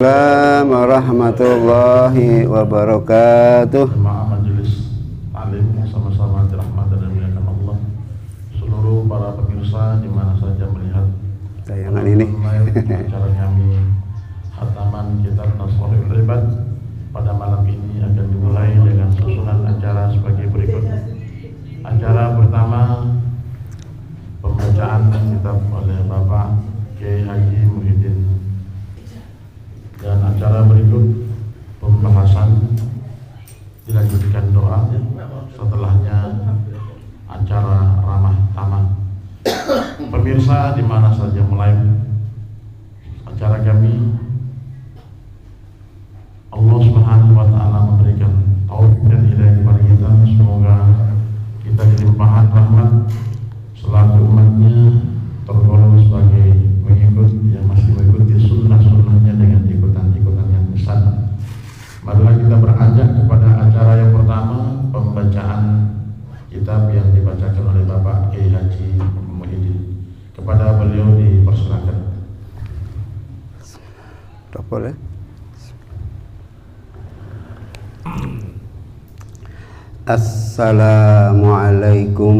Assalamualaikum warahmatullahi wabarakatuh. Jemaah majelis taklim yang sama-sama dirahmati dan dimuliakan Allah, seluruh para pemirsa di mana saja melihat Tayangan ini. Acara kami khataman kitab Nasrul Ibad pada malam ini akan dimulai dengan susunan acara sebagai berikut. Acara pertama, pembacaan kitab oleh Bapak Kiai Haji Muhyiddin, dan acara berikut pembahasan dilanjutkan doa, setelahnya acara ramah tamah. Pemirsa di mana saja mulai acara kami, Allah Subhanahu wa taala memberikan taufik dan hidayah kepada kita. Semoga kita dilimpahan rahmat selaku umatnya, tergolong sebagai mengikut yang masih mengikuti sunnah-sunnahnya dengan ikutan-ikutan yang besar. Marilah kita beranjak kepada acara yang pertama, pembacaan kitab yang dibacakan oleh Bapak Kiai Haji Muhyiddin. Kepada beliau dipersilakan. Boleh. Assalamualaikum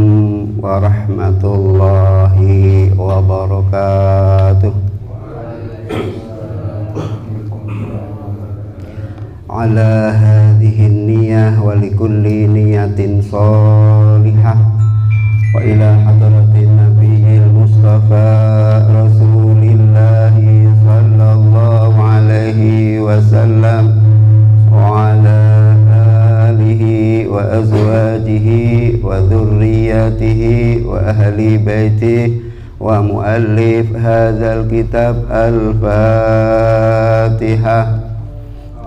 warahmatullahi wabarakatuh. Ala hadhihi niyyah wa likulli niyatin salihah wa ila hadratin nabiyil mustafa rasulillahi sallallahu alaihi wasallam wa ala alihi wa azwajihi wa dhurriyyatihi wa ahli baitihi wa muallif hadzal kitab al-Fatihah.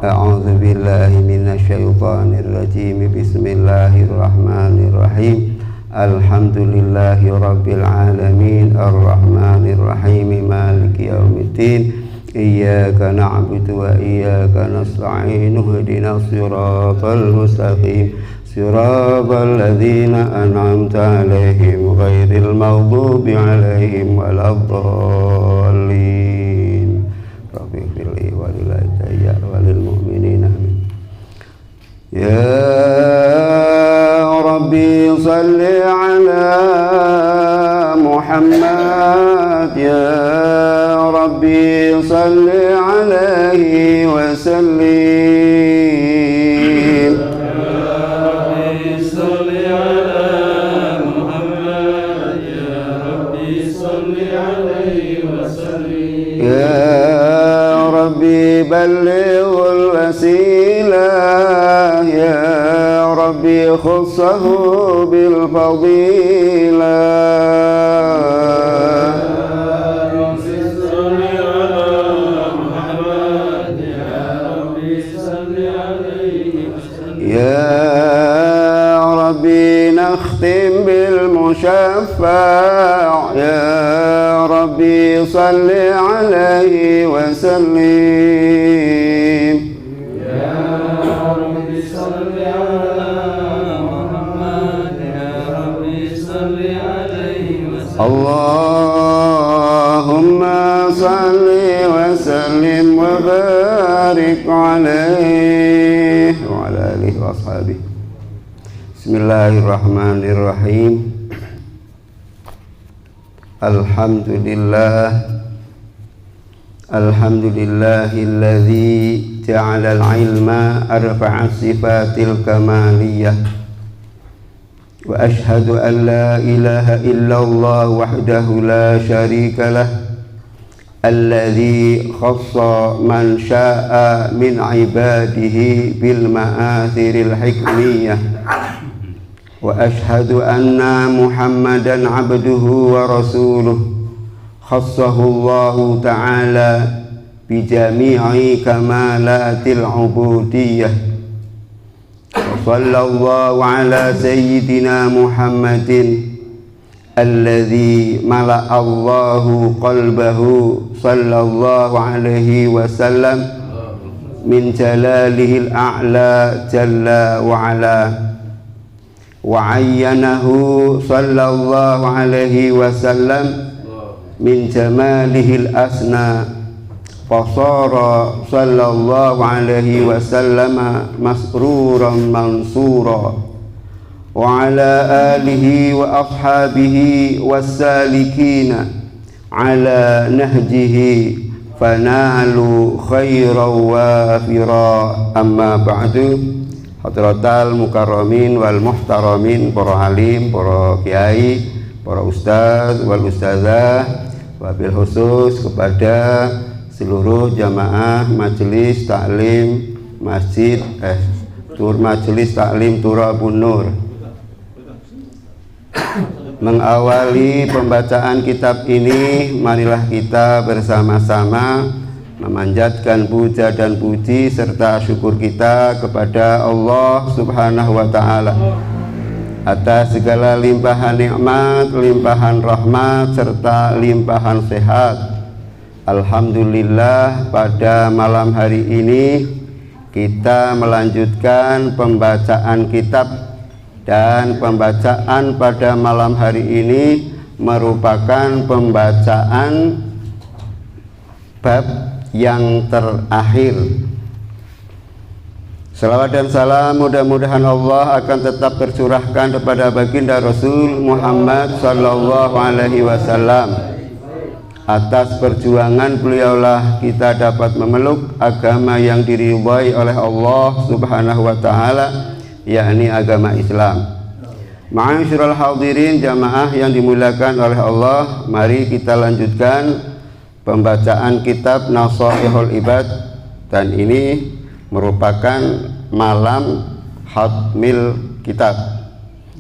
A'udzu billahi minasyaitonir rajim. Bismillahirrahmanirrahim. Alhamdulillahi rabbil alamin, arrahmanir rahim, maliki yaumiddin. Iyyaka na'budu wa iyyaka nasta'in. Ihdinas siratal mustaqim, siratal ladzina an'amta 'alaihim ghairil maghdubi 'alaihim waladdallin. Rabbi firli wa lil hidayah wa lil mu'minin amin. Ya Rabbi salli ala Muhammad, ya Rabbi salli alaihi wa sallim. Ya Rabbi ballighul wasilah, ya Rabbi khussahu bil fadilah. Ya Rabbi nakhtim bil mushaffa', ya Rabbi salli alaihi wa sallim. Ya Rabbi salli ala Muhammad, ya Rabbi salli alaihi wa sallim. Allahumma salli wa sallim wa barik alaihi wa ala alihi wa ashabihi. Bismillahirrahmanirrahim. Alhamdulillahilladzi ja'ala al-ilma arfa'a sifatil kamaliyah, wa ashhadu an la ilaha illallah wahdahu la syarika lah, alladzi khassa man syaa min ibadihi bil ma'athiril hikmiyah, wa ashhadu anna Muhammadan abduhu wa rasuluh, khassahu Allahu ta'ala bi jami'i kamalatil ubudiyyah. Wa sallallahu ala sayyidina Muhammadin alladzi mala'a Allahu qalbahu sallallahu alaihi wasallam min jalalihil a'la jalla wa ala, wa ayyanahu sallallahu alaihi wasallam min jamalihil asna fasara sallallahu alaihi wasallam masruran mansura wa ala alihi wa ashabihi wassalikina ala nahjihi fanalu khairan wafira. Amma ba'du. Hadratal mukarramin wal muhtaramin, para alim, para kiai, para ustaz wal ustazah, wabil khusus kepada seluruh jamaah majelis taklim masjid majelis taklim Turabun Nur. Mengawali pembacaan kitab ini, marilah kita bersama-sama memanjatkan puja dan puji serta syukur kita kepada Allah Subhanahu wa Ta'ala atas segala limpahan nikmat, limpahan rahmat serta limpahan sehat. Alhamdulillah, pada malam hari ini kita melanjutkan pembacaan kitab, dan pembacaan pada malam hari ini merupakan pembacaan bab yang terakhir. Salawat dan salam mudah-mudahan Allah akan tetap tercurahkan kepada baginda Rasul Muhammad sallallahu alaihi wasallam. Atas perjuangan beliaulah kita dapat memeluk agama yang diridhai oleh Allah Subhanahu wa Ta'ala, yakni agama Islam. Ma'asyiral hadirin jamaah yang dimuliakan oleh Allah, mari kita lanjutkan pembacaan kitab Nasaihul Ibad, dan ini merupakan malam hatmil kitab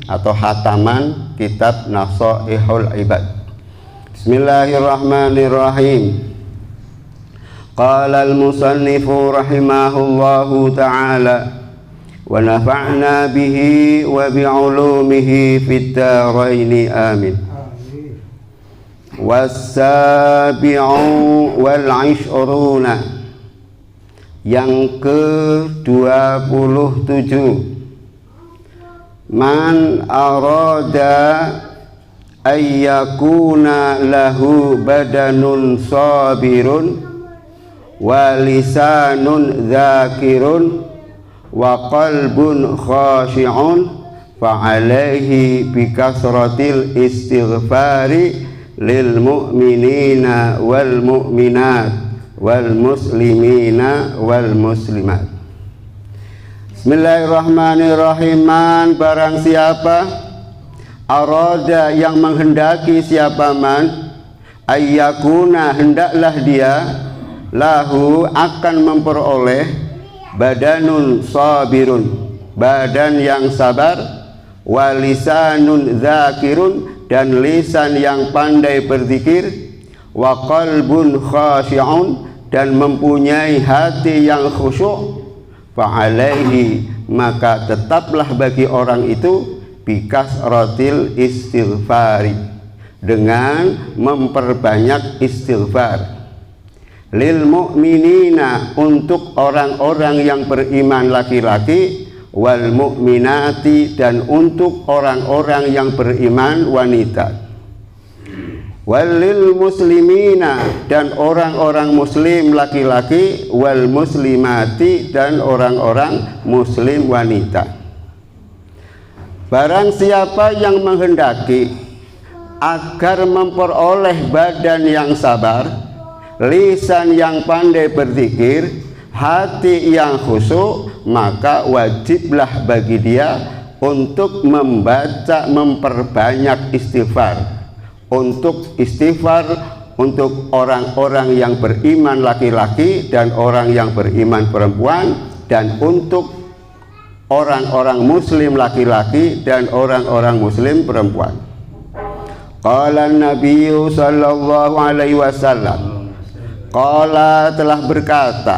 atau hataman kitab Nasaihul Ibad. Bismillahirrahmanirrahim. Qala al-musannifu rahimahullahu ta'ala wa nafa'na bihi wa bi'ulumihi fid dharain amin. Was-sabi'u wal 'ishruna, yang ke-27, man arada ayyakuna lahu badanun sabirun wa lisanun dzakirun wa qalbun khashi'un fa'alaihi bikasratil istighfari lil mu'minina wal mu'minat wal muslimina wal muslimat. Bismillahirrahmanirrahim. Man, barang siapa, arada, yang menghendaki, siapa man, ayyakuna, hendaklah dia, lahu, akan memperoleh, badanun sabirun, badan yang sabar, walisanun dzakirun, dan lisan yang pandai berzikir, wa qalbun khashi'un, dan mempunyai hati yang khusyuk, fa'alaihi, maka tetaplah bagi orang itu, bikasratil istighfari, dengan memperbanyak istighfar, lil mu'minina, untuk orang-orang yang beriman laki-laki, wal mu'minati, dan untuk orang-orang yang beriman wanita, walil muslimina, dan orang-orang muslim laki-laki, wal muslimati, dan orang-orang muslim wanita. Barang siapa yang menghendaki agar memperoleh badan yang sabar, lisan yang pandai berzikir, hati yang khusyuk, maka wajiblah bagi dia untuk membaca, memperbanyak istighfar. Untuk istighfar untuk orang-orang yang beriman laki-laki dan orang yang beriman perempuan, dan untuk orang-orang muslim laki-laki dan orang-orang muslim perempuan. Qala Nabi sallallahu alaihi wasallam, qala, telah berkata,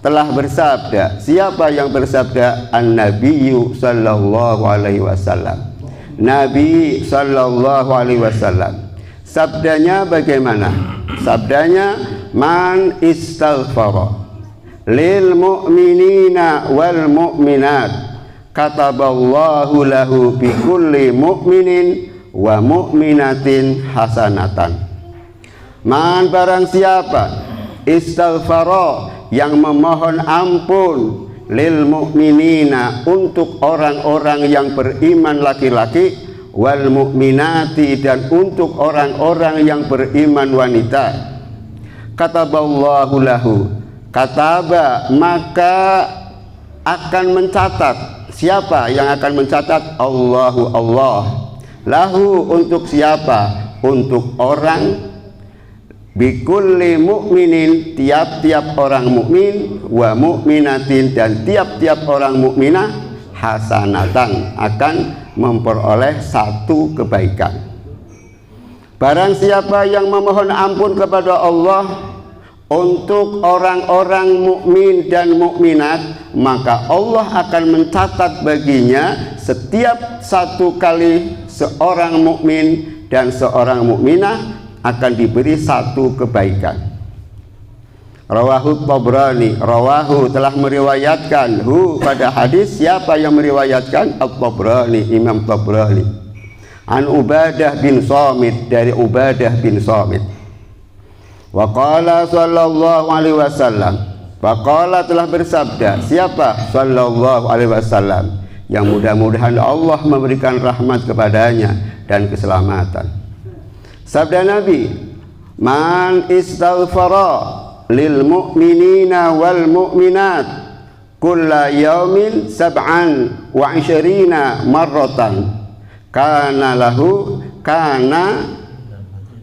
telah bersabda. Siapa yang bersabda? An-Nabiyyu sallallahu alaihi wasallam, Nabi sallallahu alaihi wasallam. Sabdanya bagaimana? Sabdanya, man istaghfara lil mu'minina wal mu'minat kataballahu lahu bi kulli mu'minin wa mu'minatin hasanatan. Man, barang siapa istaghfara yang memohon ampun, lil mu'minina untuk orang-orang yang beriman laki-laki, wal mu'minati dan untuk orang-orang yang beriman wanita. Kataballahu lahu, kataba maka akan mencatat. Siapa yang akan mencatat? Allahu Allah. Lahu untuk siapa? Untuk orang, bikulli mu'minin tiap-tiap orang mukmin, wa mu'minatin dan tiap-tiap orang mukminah, hasanatan akan memperoleh satu kebaikan. Barang siapa yang memohon ampun kepada Allah untuk orang-orang mukmin dan mukminat, maka Allah akan mencatat baginya setiap satu kali seorang mukmin dan seorang mukminah akan diberi satu kebaikan. Rawahu Tabrani, rawahu telah meriwayatkan hu pada hadis. Siapa yang meriwayatkan? At-Tabrani, Imam Tabrani. An Ubadah bin Samit, dari Ubadah bin Samit. Wa qala sallallahu alaihi wasallam, wa qala telah bersabda. Siapa? Sallallahu alaihi wasallam, yang mudah-mudahan Allah memberikan rahmat kepadanya dan keselamatan. Sabda Nabi, man istaghfara lil mu'minina wal mu'minat kulla yaumin 27 marratan kana lahu kana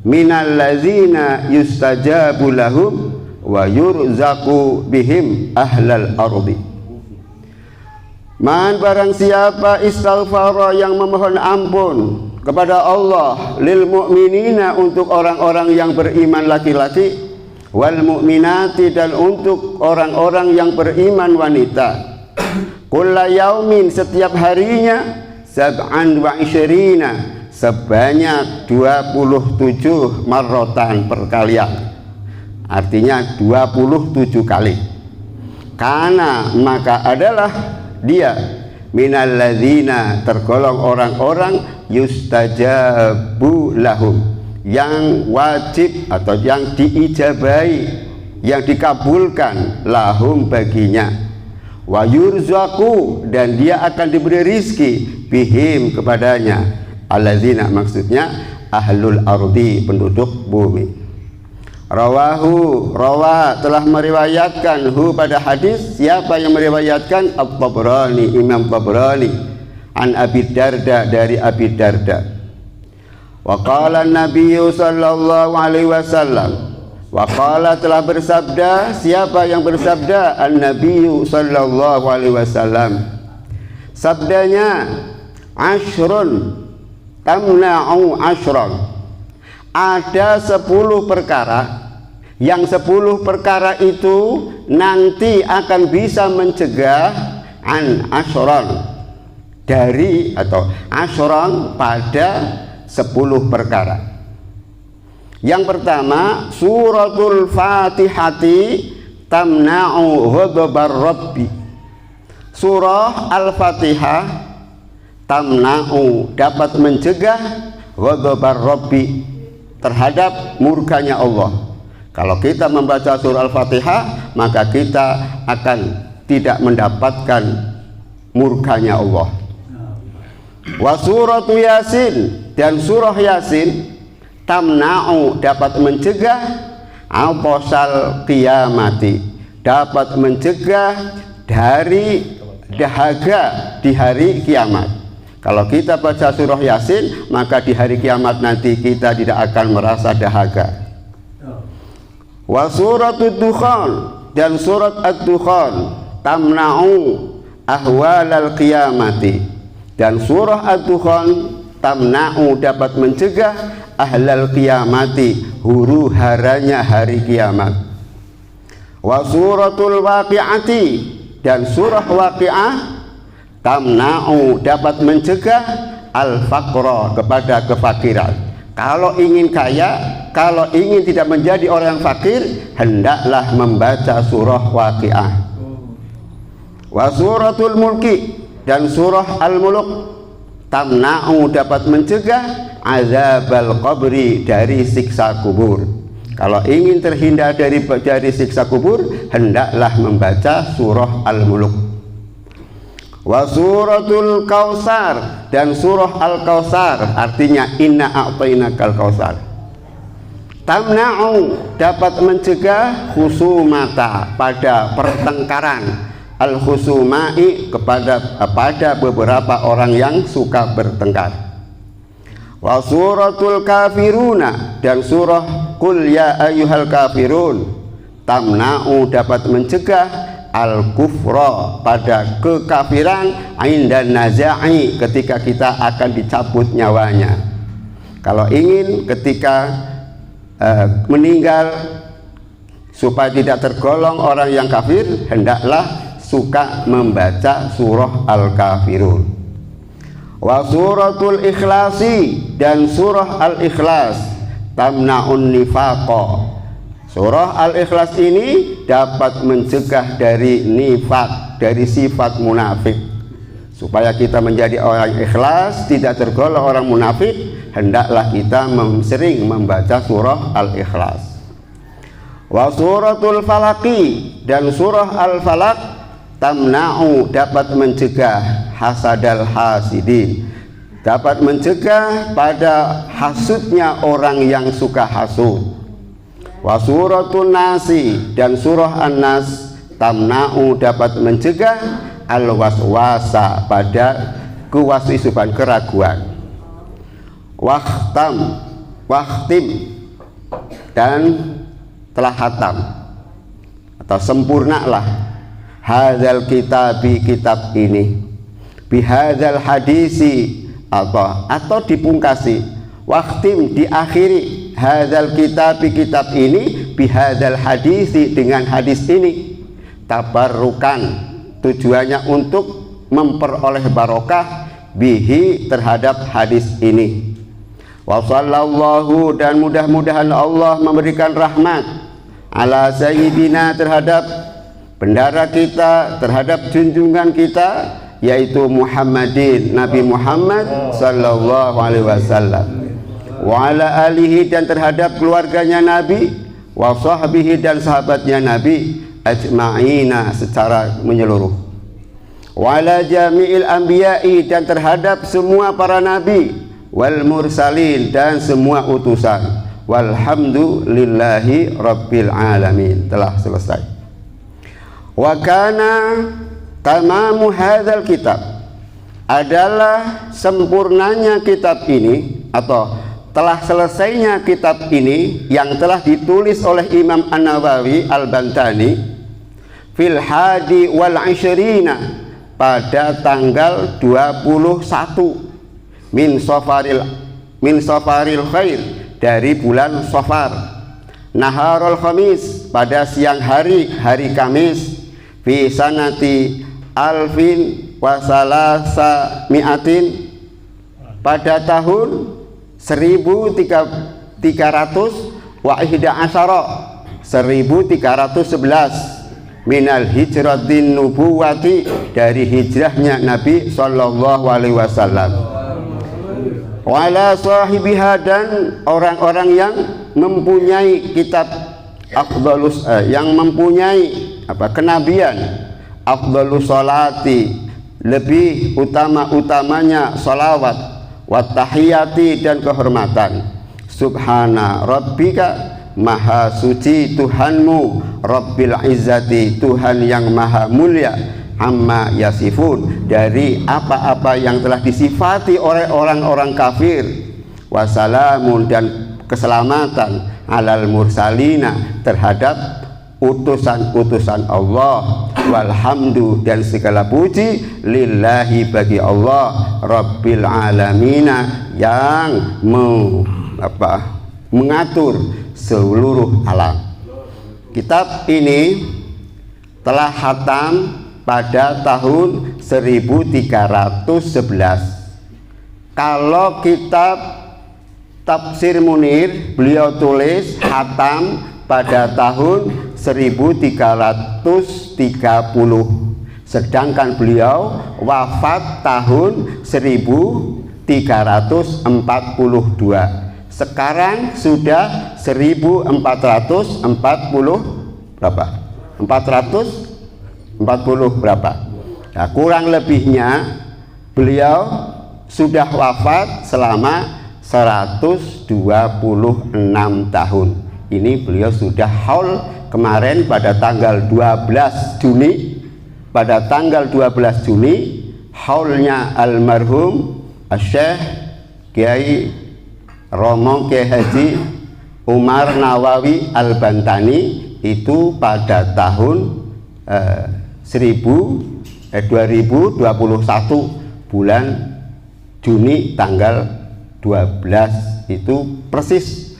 minal ladzina yustajabu lahum wa yurzaqu bihim ahlal ardi. Man barang siapa istighfar yang memohon ampun kepada Allah, lil mu'minina untuk orang-orang yang beriman laki-laki, wal mu'minati dan untuk orang-orang yang beriman wanita, kulla yaumin setiap harinya, 27 sebanyak 27 marrotan perkalian, artinya 27 kali. Karena maka adalah dia minal ladzina tergolong orang-orang yustajabu lahum yang wajib atau yang diijabai, yang dikabulkan lahum baginya, wa yurzaqu dan dia akan diberi rizki bihim kepadanya, alladzina maksudnya ahlul ardi penduduk bumi. Rawa telah meriwayatkan hu pada hadis. Siapa yang meriwayatkan? At-Tabrani, Imam Tabrani. An Abi Darda, dari Abi Darda. Wa qala an-nabiy sallallahu alaihi wasallam, wa qala telah bersabda. Siapa yang bersabda? An-nabiy sallallahu alaihi wasallam. Sabdanya, ashrun tamna'u ashran. Ada 10 perkara, yang 10 perkara itu nanti akan bisa mencegah an ashran, dari atau ashran pada 10 perkara. Yang pertama, suratul Fatihati tamna'u ghadabar rabbi. Surah Al-Fatihah tamna'u dapat mencegah ghadabar rabbi, terhadap murkanya Allah. Kalau kita membaca surah Al-Fatihah, maka kita akan tidak mendapatkan murkanya Allah. Wa suratu Yasin, dan surah Yasin tamna'u dapat mencegah al-posal qiyamati, dapat mencegah dari dahaga di hari kiamat. Kalau kita baca surah Yasin, maka di hari kiamat nanti kita tidak akan merasa dahaga. Wa suratul Dukhan, dan surat Ad-Dukhan tamna'u ahwalal qiyamati, dan surah Ad-Dukhan tamna'u dapat mencegah ahlal qiyamati, huru haranya hari kiamat. Wa suratul Waqi'ati, dan surah Waqi'ah tamna'u dapat mencegah al-faqra, kepada kefakiran. Kalau ingin kaya, kalau ingin tidak menjadi orang fakir, hendaklah membaca surah Waqi'ah. Wa suratul Mulki, dan surah Al-Mulk tamna'u dapat mencegah azabal qabri, dari siksa kubur. Kalau ingin terhindar dari siksa kubur, hendaklah membaca surah Al-Muluk. Wa suratul Kautsar, dan surah Al-Kautsar artinya inna a'tainakal kautsar. Tamna'u, dapat mencegah khusumata, pada pertengkaran, al-khusumai, pada beberapa orang yang suka bertengkar. Wa suratul kafiruna, dan surah Qul ya ayyuhal kafirun, tamna'u, dapat mencegah al-kufra, pada kekafiran, indan naza'i, ketika kita akan dicabut nyawanya. Kalau ingin ketika meninggal supaya tidak tergolong orang yang kafir, hendaklah suka membaca surah Al-Kafirun. Wa suratul Ikhlasi, dan surah Al-Ikhlas, tamna'un nifaqa. Surah Al-Ikhlas ini dapat mencegah dari nifaq, dari sifat munafik. Supaya kita menjadi orang ikhlas, tidak tergolong orang munafik, hendaklah kita sering membaca surah Al-Ikhlas. Wa suratul Falaqi, dan surah Al-Falaq, tamna'u, dapat mencegah hasadal hasidin, dapat mencegah pada hasudnya orang yang suka hasud. Wa suratul Nasi, dan surah An-Nas, tamna'u, dapat mencegah al-waswasa, pada kewaswisuban, keraguan. Wahtim, dan telah hatam atau sempurnalah hadzal kitabi, kitab ini, bihadzal hadisi, atau dipungkasi, wahtim, diakhiri, hadzal kitabi, kitab ini, bihadzal hadisi, dengan hadis ini, tabarrukan, tujuannya untuk memperoleh barokah, bihi, terhadap hadis ini. Wa sallallahu, dan mudah-mudahan Allah memberikan rahmat, ala sayyidina, terhadap bendara kita, terhadap junjungan kita, yaitu Muhammadin, Nabi Muhammad sallallahu alaihi wasallam, wa ala alihi, dan terhadap keluarganya Nabi, wa sahbihi, dan sahabatnya Nabi, ajma'ina, secara menyeluruh, wa ala jami'il anbiya'i, dan terhadap semua para nabi, wal mursalin, dan semua utusan, walhamdulillahi rabbil alamin. Telah selesai. Wa kana tamamu hadzal kitab, adalah sempurnanya kitab ini, atau telah selesainya kitab ini yang telah ditulis oleh Imam An-Nawawi Al-Bantani, fil hadi wal isyrina, pada tanggal 21 min safaril khair, dari bulan Safar, naharul khamis, pada siang hari, hari Kamis, fi sanati alfin wasalasa mi'atin, pada tahun 1300 wa ihda asyara, 1311, minal hijratin nubuwati, dari hijrahnya Nabi sallallahu alaihi wasallam. Wala sahibiha, dan orang-orang yang mempunyai kitab afdhalus, yang mempunyai kenabian, afdhalus sholati, lebih utama-utamanya sholawat, wa tahiyati, dan kehormatan. Subhana rabbika, maha suci Tuhanmu, Rabbil izzati, Tuhan yang maha mulia, amma yasifun, dari apa-apa yang telah disifati oleh orang-orang kafir, wasalamun, dan keselamatan, alal mursalina, terhadap utusan-utusan Allah, walhamdu, dan segala puji, lillahi, bagi Allah, rabbil alamina, yang mengatur seluruh alam. Kitab ini telah khatam pada tahun 1311. Kalau kitab Tafsir Munir beliau tulis khatam pada tahun 1330, sedangkan beliau wafat tahun 1342. Sekarang sudah 1440 berapa? 440 berapa? Nah, kurang lebihnya beliau sudah wafat selama 126 tahun. Ini beliau sudah haul kemarin pada tanggal 12 Juni. Pada tanggal 12 Juni haulnya almarhum Syekh Kiai Romo Kiai Haji Umar Nawawi Al-Bantani itu pada tahun 2021 bulan Juni tanggal 12 itu persis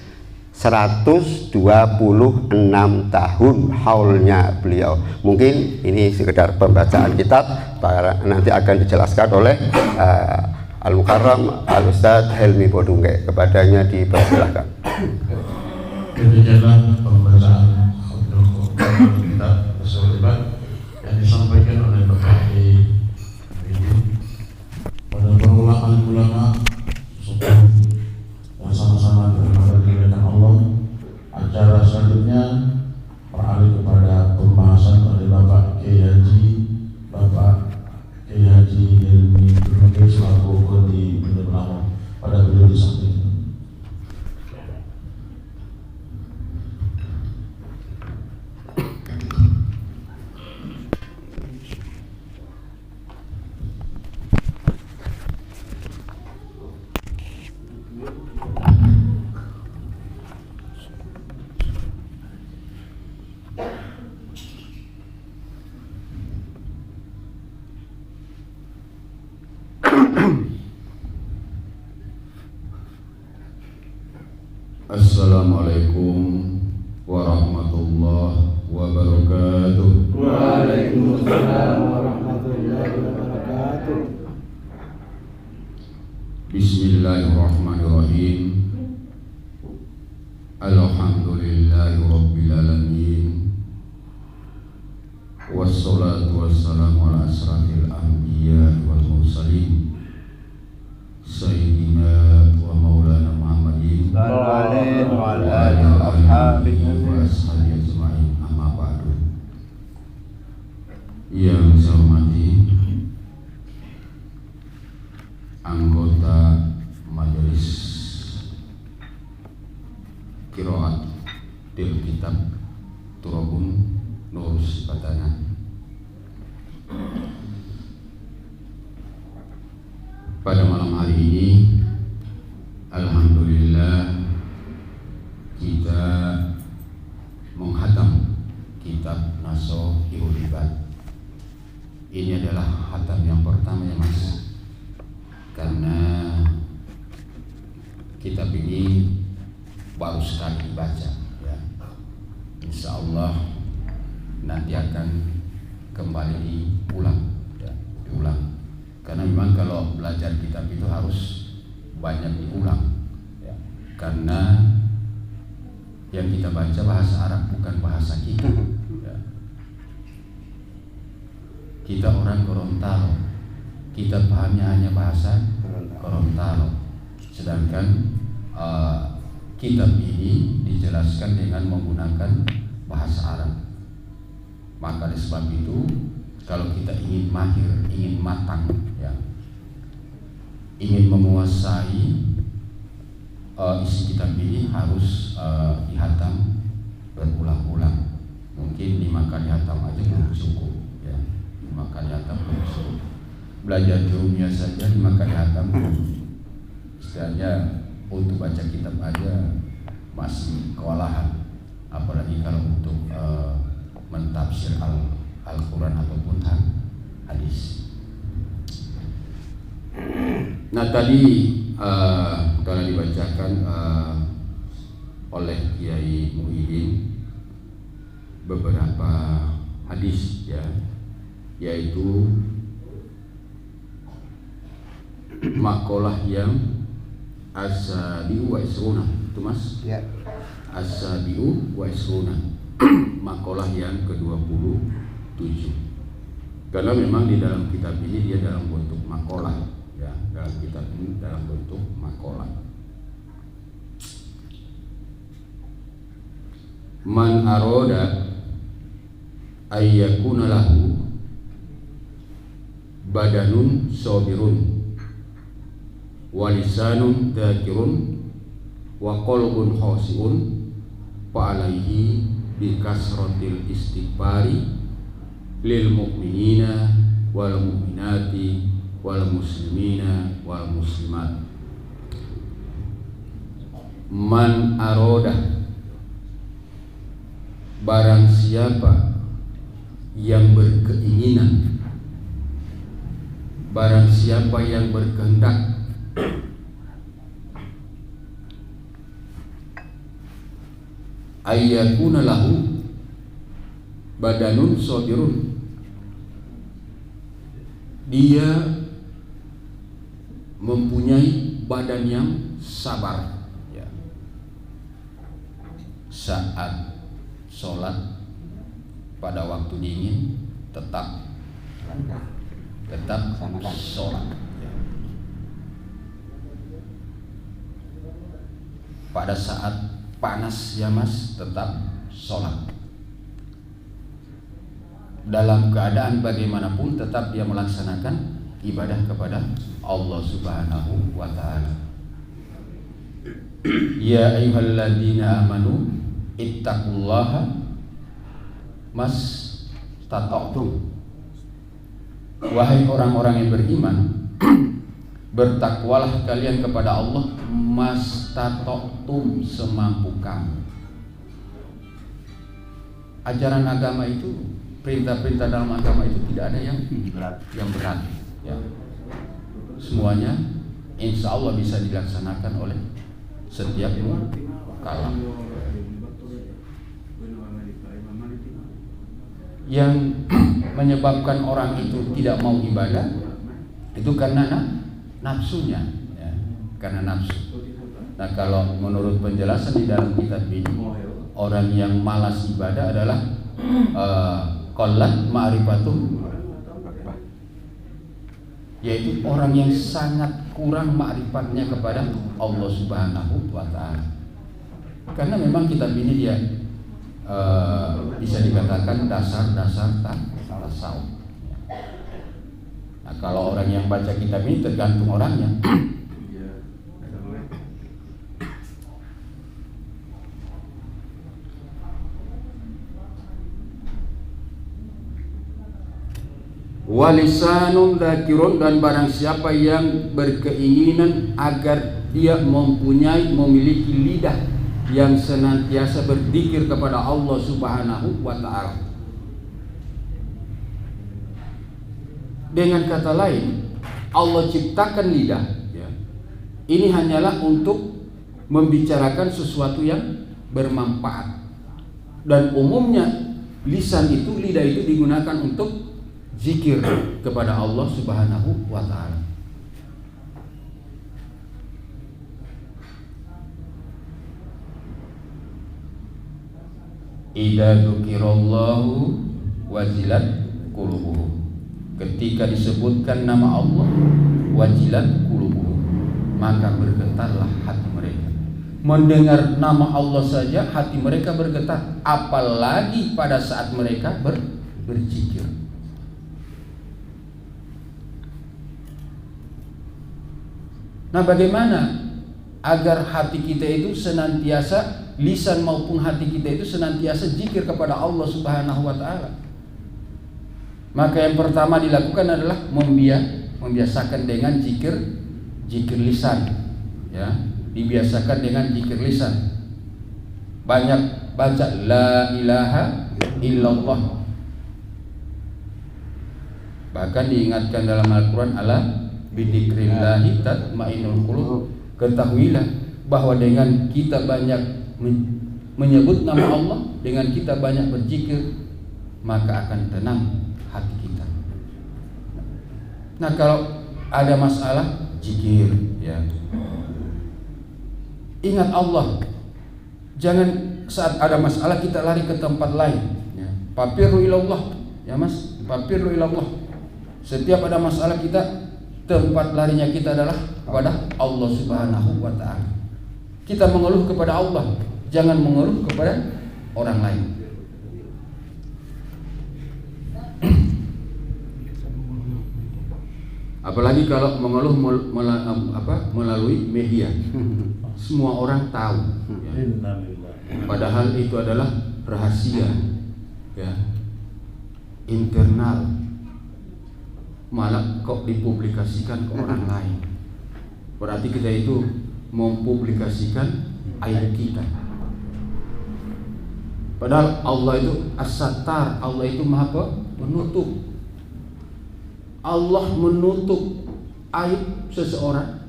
126 tahun haulnya beliau. Mungkin ini sekedar pembacaan kitab, nanti akan dijelaskan oleh Al-Mukarram Al-Ustadz Helmi Bodungge. Kepadanya dipersilahkan. Demikianlah pembacaan kitab Rasulullah yang disampaikan oleh Bapak Kiai pada para ulama supaya yang sama-sama dimuliakan Allah. Acara selanjutnya beralih kepada pembahasan oleh Bapak Kiai Haji Helmi Bodungge selaku Qadi Ulama. Pada beliau disampaikan. Assalamualaikum warahmatullahi wabarakatuh. Waalaikumsalam warahmatullahi wabarakatuh. Bismillahirrahmanirrahim. Alhamdulillahi rabbil alamin. Wassalatu wassalamu ala asrafil anbiya wal mursalin Sayyidina wa maulana Muhammadin wa ala alihi wa ashabihi ajma'in, amma ba'du. Yang saya hormati anggota majelis qiraat til kitab Turabun Nurus Batana. Pada malam hari ini alhamdulillah kita menghatam kitab Nasohihul Ibad. Ini adalah hatam yang pertama ya Mas, karena kitab ini baru sekali dibaca ya. Insya Allah nanti akan kembali diulang ya, diulang. Karena memang kalau belajar kitab itu harus banyak diulang ya. Karena yang kita baca bahasa Arab bukan bahasa kita ya. Kita orang Gorontalo, kita pahamnya hanya bahasa Gorontalo. Sedangkan kitab ini dijelaskan dengan menggunakan bahasa Arab. Maka oleh sebab itu kalau kita ingin mahir, ingin matang ya, ingin menguasai isi kitab ini harus dihatam berulang-ulang. Mungkin 5 kali hatam aja belum cukup ya. 5 kali hatam belum cukup. Belajar ilmiah saja 5 kali hatam istilahnya untuk baca kitab aja masih kewalahan, apalagi kalau untuk mentafsir Al-Quran ataupun hadis. Nah tadi telah dibacakan oleh Kiai Muhyiddin beberapa hadis ya, yaitu makalah yang as-sabi'u wa isruna, itu Mas? Ya. As-sabi'u wa isruna, makalah yang ke-27. Karena memang di dalam kitab ini dia dalam bentuk makalah ya, dalam kitab ini dalam bentuk makalah. Man aroda ayyakuna lahu badanun sabirun wa lisanun dzakirun wa qalbun khashi'un fa alaihi bi kasratil istighfari lil mu'minina wal mu'minati wal muslimina wal muslimat. Man aroda, barang siapa yang berkeinginan, barang siapa yang berkehendak, ayyakuna lahu badanun sabirun, dia mempunyai badan yang sabar, ya. Saat sholat pada waktu dingin tetap sholat, ya. Pada saat panas ya mas tetap sholat. Dalam keadaan bagaimanapun tetap dia melaksanakan ibadah kepada Allah Subhanahu wa ta'ala. Ya ayyuhalladzina amanu ittaqullaha mastata'tum. Wahai orang-orang yang beriman, bertakwalah kalian kepada Allah mastata'tum, semampu kamu. Ajaran agama itu, perintah-perintah dalam agama itu tidak ada yang berat, ya. Semuanya insya Allah bisa dilaksanakan oleh setiap mukallaf. Yang menyebabkan orang itu tidak mau ibadah itu karena nafsunya, ya. Karena nafsu. Nah, kalau menurut penjelasan di dalam kitab ini, orang yang malas ibadah adalah qallat ma'rifatuh, yaitu orang yang sangat kurang ma'rifatnya kepada Allah Subhanahu wa ta'ala. Karena memang kitab ini dia bisa dikatakan dasar-dasar tasawuf. Nah, kalau orang yang baca kitab ini tergantung orangnya. Walisanun dzakirun, dan barang siapa yang berkeinginan agar dia memiliki lidah yang senantiasa berzikir kepada Allah Subhanahu wa ta'ala. Dengan kata lain, Allah ciptakan lidah, ya. Ini hanyalah untuk membicarakan sesuatu yang bermanfaat. Dan umumnya lidah itu digunakan untuk zikir kepada Allah Subhanahu wa ta'ala. Idza dzukirallahu wajilat qulubuhum. Ketika disebutkan nama Allah, wajilat qulubuhum, maka bergetarlah hati mereka. Mendengar nama Allah saja hati mereka bergetar, apalagi pada saat mereka berzikir. Nah, bagaimana agar hati kita itu senantiasa, lisan maupun hati kita itu senantiasa zikir kepada Allah Subhanahu wa ta'ala? Maka yang pertama dilakukan adalah membiasakan dengan zikir lisan, ya. Dibiasakan dengan zikir lisan. Banyak baca la ilaha illallah. Bahkan diingatkan dalam Al-Quran, ala bidzikrillahi tatmainnul qulub. Ketahuilah bahwa dengan kita banyak menyebut nama Allah, dengan kita banyak berzikir, maka akan tenang hati kita. Nah, kalau ada masalah, zikir, ya. Ingat Allah. Jangan saat ada masalah kita lari ke tempat lain, ya. Fafirru ilallah, ya mas, fafirru ilallah. Setiap ada masalah kita, tempat larinya kita adalah kepada Allah Subhanahu wa ta'ala. Kita mengeluh kepada Allah, jangan mengeluh kepada orang lain. Apalagi kalau mengeluh melalui media, semua orang tahu. Ya. Padahal itu adalah rahasia, ya, internal. Malah kok dipublikasikan ke orang lain. Berarti kita itu mempublikasikan aib kita. Padahal Allah itu As-Sattar, Allah itu Maha Penutup. Allah menutup aib seseorang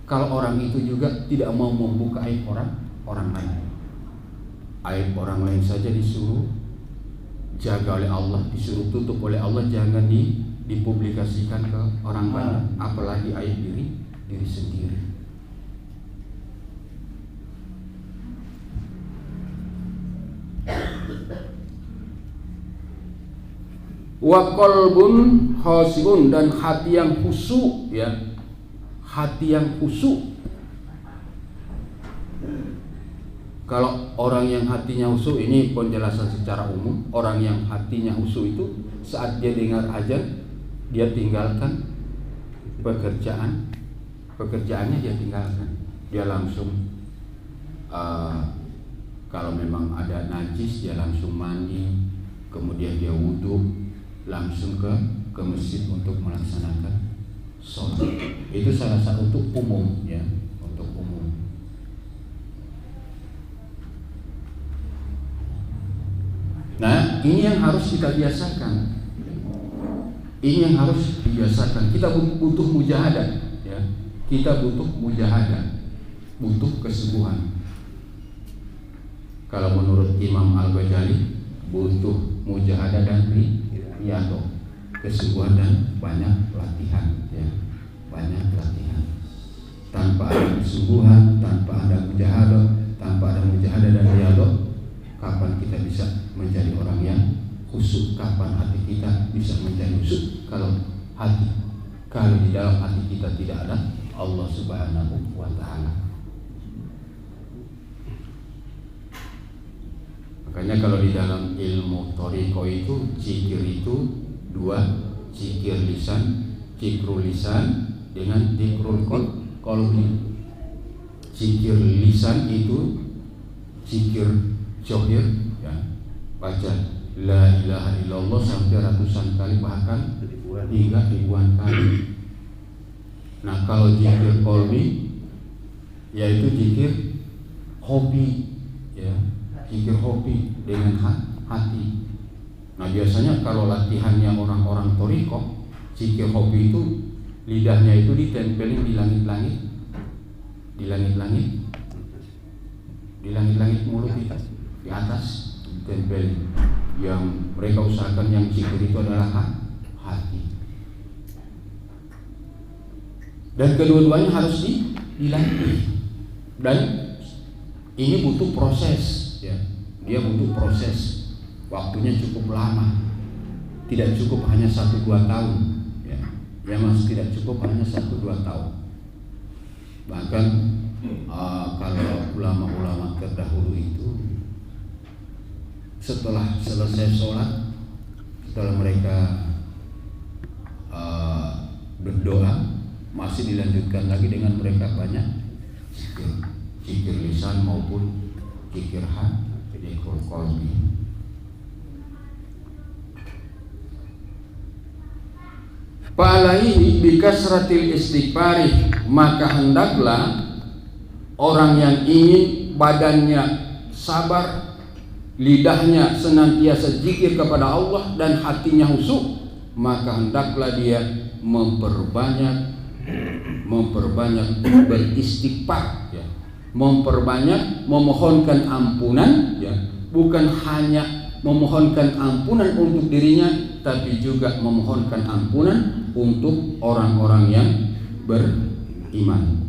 kalau orang itu juga tidak mau membuka aib orang lain. Aib orang lain saja disuruh jaga oleh Allah, disuruh tutup oleh Allah, jangan dipublikasikan ke orang banyak, apalagi aib diri sendiri. Wa qalbun khashi'un, dan hati yang khusyuk, ya. Hati yang khusyuk. Kalau orang yang hatinya khusyuk, ini penjelasan secara umum, orang yang hatinya khusyuk itu saat dia dengar azan, dia tinggalkan pekerjaannya dia tinggalkan. Dia langsung kalau memang ada najis dia langsung mandi, kemudian dia wudhu, langsung ke masjid untuk melaksanakan sholat. Itu salah satu untuk umum, ya, untuk umum. Nah, ini yang harus kita biasakan. Ini yang harus dibiasakan. Kita butuh mujahadah, ya. Kita butuh mujahadah, butuh kesungguhan. Kalau menurut Imam Al-Ghazali, butuh mujahadah dan riyadhah, kesungguhan dan banyak latihan, ya, banyak latihan. Tanpa ada kesungguhan, tanpa ada mujahadah, dan riyadhah, kapan kita bisa menjadi orang yang khusyuk? Kapan hati kita bisa menjadi khusyuk? Kalau di dalam hati kita tidak ada Allah Subhanahu wa Ta'ala. Makanya kalau di dalam ilmu thariqah itu zikir itu dua, zikir lisan, zikrul lisan dengan zikrul qalbi. Zikir lisan itu zikir zahir, ya, baca la ilaha illallah sampai ratusan kali, bahkan hingga ribuan kali. Nah, kalau zikir qalbi yaitu zikir hobi, ya, zikir hobi dengan hati. Nah, biasanya kalau latihannya orang-orang thariqah, zikir hobi itu lidahnya itu ditempelin di langit-langit mulut kita, di atas ditempelin. Yang mereka usahakan yang zikir itu adalah hati. Dan kedua-duanya harus dilatih. Dan ini butuh proses, ya. Dia butuh proses. Waktunya cukup lama. Tidak cukup hanya 1-2 tahun, ya. Ya, masih tidak cukup hanya 1-2 tahun. Bahkan kalau ulama-ulama terdahulu itu setelah selesai sholat, setelah mereka berdoa, masih dilanjutkan lagi dengan mereka banyak zikir lisan maupun zikir hati, zikir qalbi. Fa'alaihi bikasratil istighfari, maka hendaklah orang yang ingin badannya sabar, lidahnya senantiasa zikir kepada Allah dan hatinya khusyuk, maka hendaklah dia memperbanyak beristighfar, ya. Memperbanyak memohonkan ampunan, ya. Bukan hanya memohonkan ampunan untuk dirinya, tapi juga memohonkan ampunan untuk orang-orang yang beriman.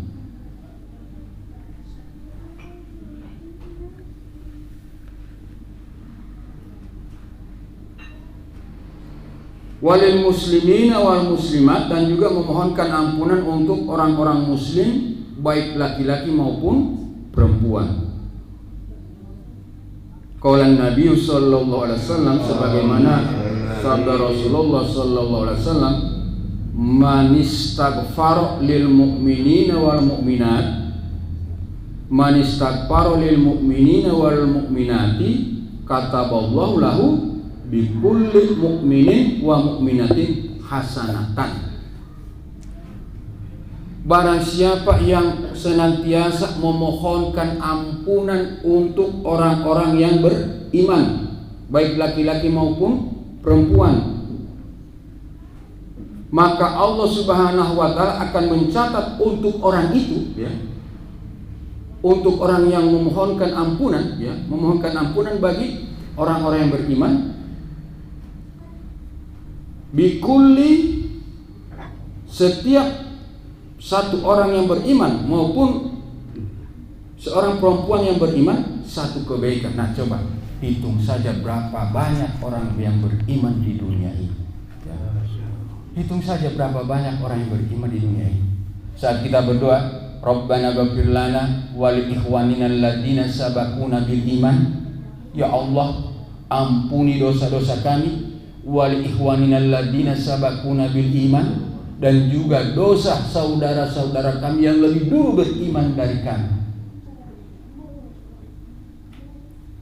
Walil muslimina wal muslimat, dan juga memohonkan ampunan untuk orang-orang muslim, baik laki-laki maupun perempuan. Qaulan Nabi sallallahu alaihi wasallam, sebagaimana sabda Rasulullah sallallahu alaihi wasallam, man istaghfara lil mu'minina wal mu'minat, man istaghfara lil mu'minina wal mu'minati kataballahu lahu bi kulli mu'minin wa mu'minatin hasanatan. Barang siapa yang senantiasa memohonkan ampunan untuk orang-orang yang beriman, baik laki-laki maupun perempuan, maka Allah Subhanahu wa ta'ala akan mencatat untuk orang itu, ya, untuk orang yang memohonkan ampunan, ya, memohonkan ampunan bagi orang-orang yang beriman, bikulli, setiap satu orang yang beriman maupun seorang perempuan yang beriman, satu kebaikan. Nah, coba hitung saja berapa banyak orang yang beriman di dunia ini, ya. Hitung saja berapa banyak orang yang beriman di dunia ini. Saat kita berdoa, Rabbana ghfir lana wa li ikhwanina alladziina sabaquna bil iman, ya Allah, ampuni dosa-dosa kami, wa li ikhwanina alladziina sabaquna bil iman, dan juga dosa saudara-saudara kami yang lebih dulu beriman dari kami.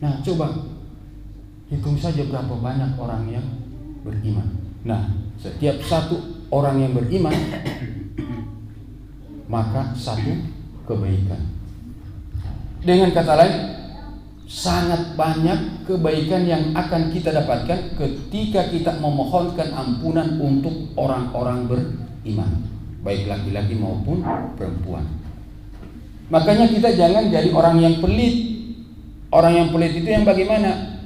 Nah, coba hitung saja berapa banyak orang yang beriman. Nah, setiap satu orang yang beriman maka satu kebaikan. Dengan kata lain, sangat banyak kebaikan yang akan kita dapatkan ketika kita memohonkan ampunan untuk orang-orang beriman, baik laki-laki maupun perempuan. Makanya kita jangan jadi orang yang pelit. Orang yang pelit itu yang bagaimana?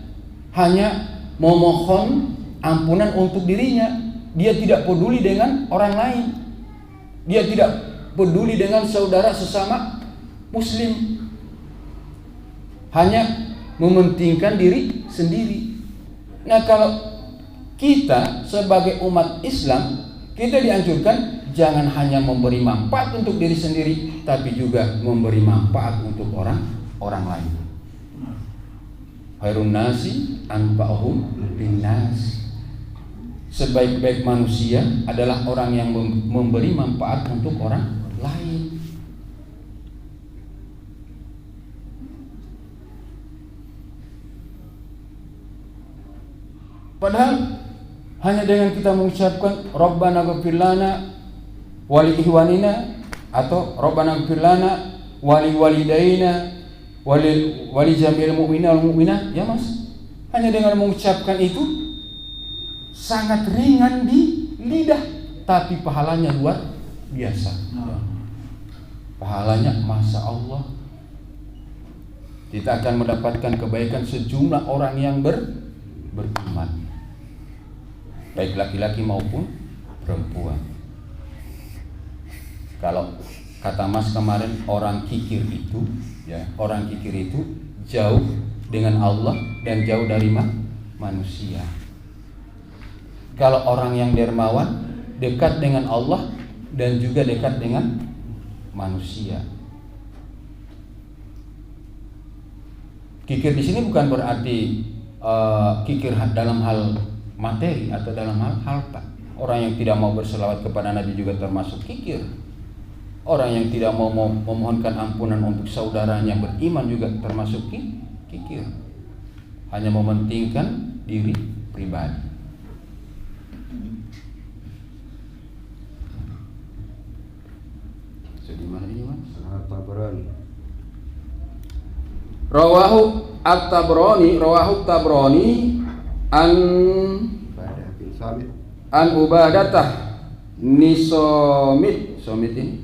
Hanya memohon ampunan untuk dirinya. Dia tidak peduli dengan orang lain. Dia tidak peduli dengan saudara sesama muslim. Hanya mementingkan diri sendiri. Nah, kalau kita sebagai umat Islam, kita dianjurkan jangan hanya memberi manfaat untuk diri sendiri, tapi juga memberi manfaat untuk orang lain. Khairun nasi anfa'uhum linnas. Sebaik-baik manusia adalah orang yang memberi manfaat untuk orang lain. Padahal hanya dengan kita mengucapkan Rabbana ghfir lana wa li ikhwanina, atau Rabbana ghfir lana wa li walidaina wa li jami'il mu'minina wal mu'minat, ya Mas. Hanya dengan mengucapkan itu sangat ringan di lidah, tapi pahalanya luar biasa. Pahalanya Masya Allah. Kita akan mendapatkan kebaikan sejumlah orang yang beriman, baik laki-laki maupun perempuan. Kalau kata Mas kemarin, orang kikir itu, ya, orang kikir itu jauh dengan Allah dan jauh dari manusia. Kalau orang yang dermawan dekat dengan Allah dan juga dekat dengan manusia. Kikir di sini bukan berarti kikir dalam hal materi atau dalam hal harta. Orang yang tidak mau berselawat kepada Nabi juga termasuk kikir. Orang yang tidak mau memohonkan ampunan untuk saudaranya beriman juga termasuk kikir. Hanya mementingkan diri pribadi. Jadi mana ini, Mas? At-Tabrani. Rawahu Tabrani an Ubadatah ni Somit ini.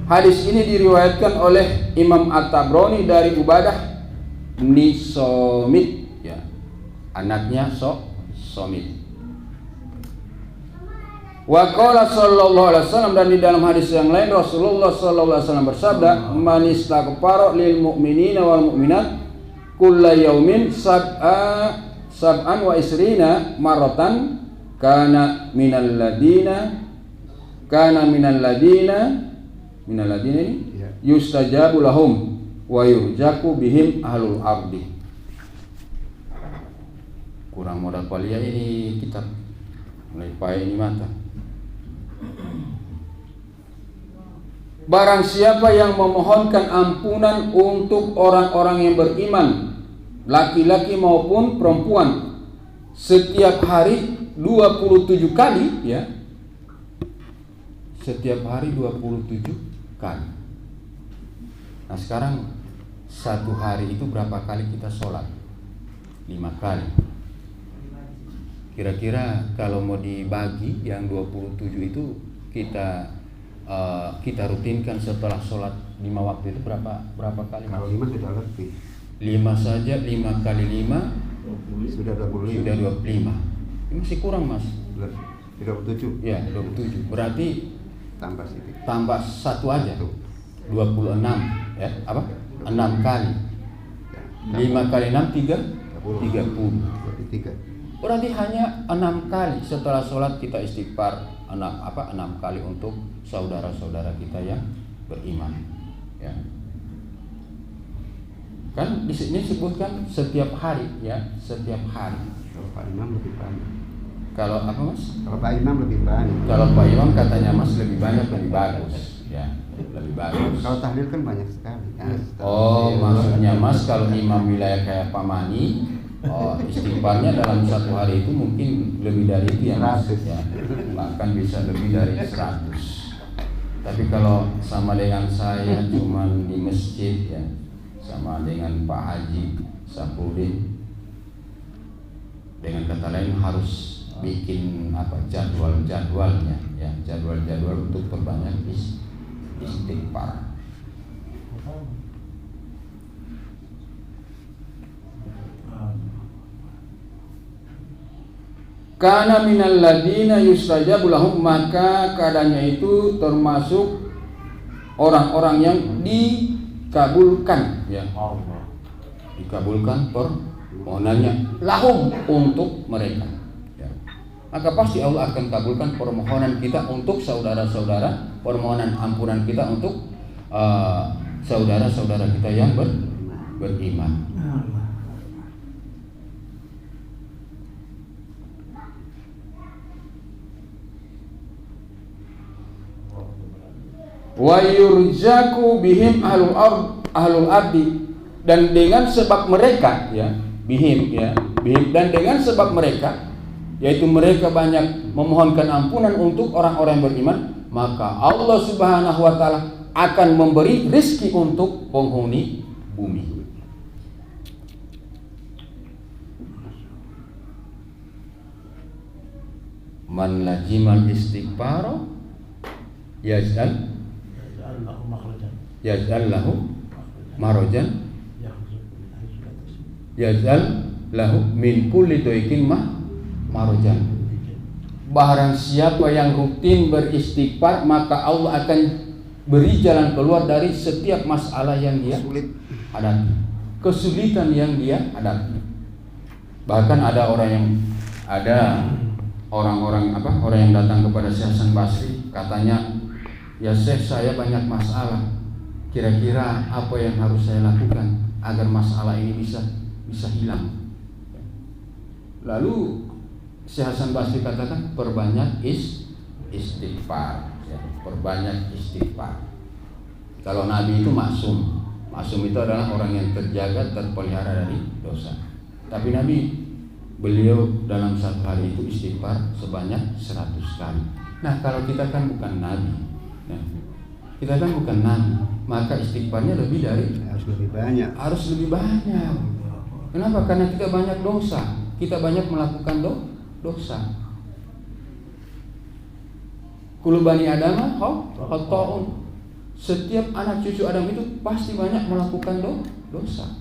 Hadis ini diriwayatkan oleh Imam At-Tabrani dari Ubadah ni Somit, ya, anaknya Somit. Wa qala sallallahu alaihi wasallam, dan di dalam hadis yang lain Rasulullah sallallahu alaihi wasallam bersabda, man istaghfara lil mu'minina wal mu'minat kulla yaumin sab'an wa isrina maratan kana minal ladina yustajabu lahum wa yurjaku bihim ahlul ardi. Kurang modal kuliah ini kitab, mulai payah ini mata. Barang siapa yang memohonkan ampunan untuk orang-orang yang beriman, laki-laki maupun perempuan, setiap hari 27 kali, ya, setiap hari 27 kali. Nah sekarang satu hari itu berapa kali kita sholat? 5 kali. Kira-kira kalau mau dibagi yang 27 itu kita rutinkan setelah sholat 5 waktu itu berapa kali? Kalau 5 sudah lebih. 5 saja, 5 kali 5 sudah 25. Sudah 25. Ini masih kurang, Mas. 27. Ya, 27. Berarti Tambah sedikit. tambah 1 aja. 26, ya. Apa? 6 kali. 5 kali 6 30. 3. Berarti hanya 6 kali setelah sholat kita istighfar 6 kali untuk saudara-saudara kita yang beriman, ya. Kan di sini disebutkan setiap hari, ya, setiap hari. Kalau Pak Imam lebih banyak. Kalau apa, Mas? Kalau Pak Imam lebih banyak. Kalau Pak Imam katanya Mas lebih banyak lebih bagus, ya, lebih bagus. Kalau tahlil kan banyak sekali. Ya, Oh, maksudnya Mas kalau imam wilayah kayak Pak Mani, istighfarnya dalam satu hari itu mungkin lebih dari itu ya, Mas, ya. Bahkan bisa lebih dari 100. Tapi kalau sama dengan saya cuman di masjid, ya, sama dengan Pak Haji Sapudin, dengan kata lain harus bikin jadwalnya, ya, jadwal untuk perbanyak istighfar. Kana minal ladina yustajabu lahum, maka keadaannya itu termasuk orang-orang yang dikabulkan, ya, dikabulkan permohonannya lahum untuk mereka, ya. Maka pasti Allah akan kabulkan permohonan kita untuk saudara-saudara, permohonan ampunan kita untuk saudara-saudara kita yang beriman. Wa yurjaku bihim ahlul ardi, dan dengan sebab mereka, ya, bihim dan dengan sebab mereka, yaitu mereka banyak memohonkan ampunan untuk orang-orang yang beriman, maka Allah Subhanahu wa taala akan memberi rezeki untuk penghuni bumi. Man lazimal istighfar yaj'al lahu marajan yaj'al lahu min kulli doikin marajan. Barang siapa yang rutin beristighfar, maka Allah akan beri jalan keluar dari setiap masalah yang dia hadapi, kesulitan yang dia hadapi. Bahkan ada orang yang datang kepada Syekh Hasan Basri, katanya, ya Syekh, saya banyak masalah, kira-kira apa yang harus saya lakukan agar masalah ini bisa hilang? Lalu Syekh Hasan Basri katakan, perbanyak istighfar, ya, perbanyak istighfar. Kalau Nabi itu maksum itu adalah orang yang terjaga, terpelihara dari dosa. Tapi beliau dalam satu hari itu istighfar sebanyak 100 kali. Nah kalau kita kan bukan Nabi, maka istighfarnya harus lebih banyak. Kenapa? Karena kita banyak dosa, kita banyak melakukan dosa. Kullu bani Adam khata'un. Setiap anak cucu Adam itu pasti banyak melakukan dosa.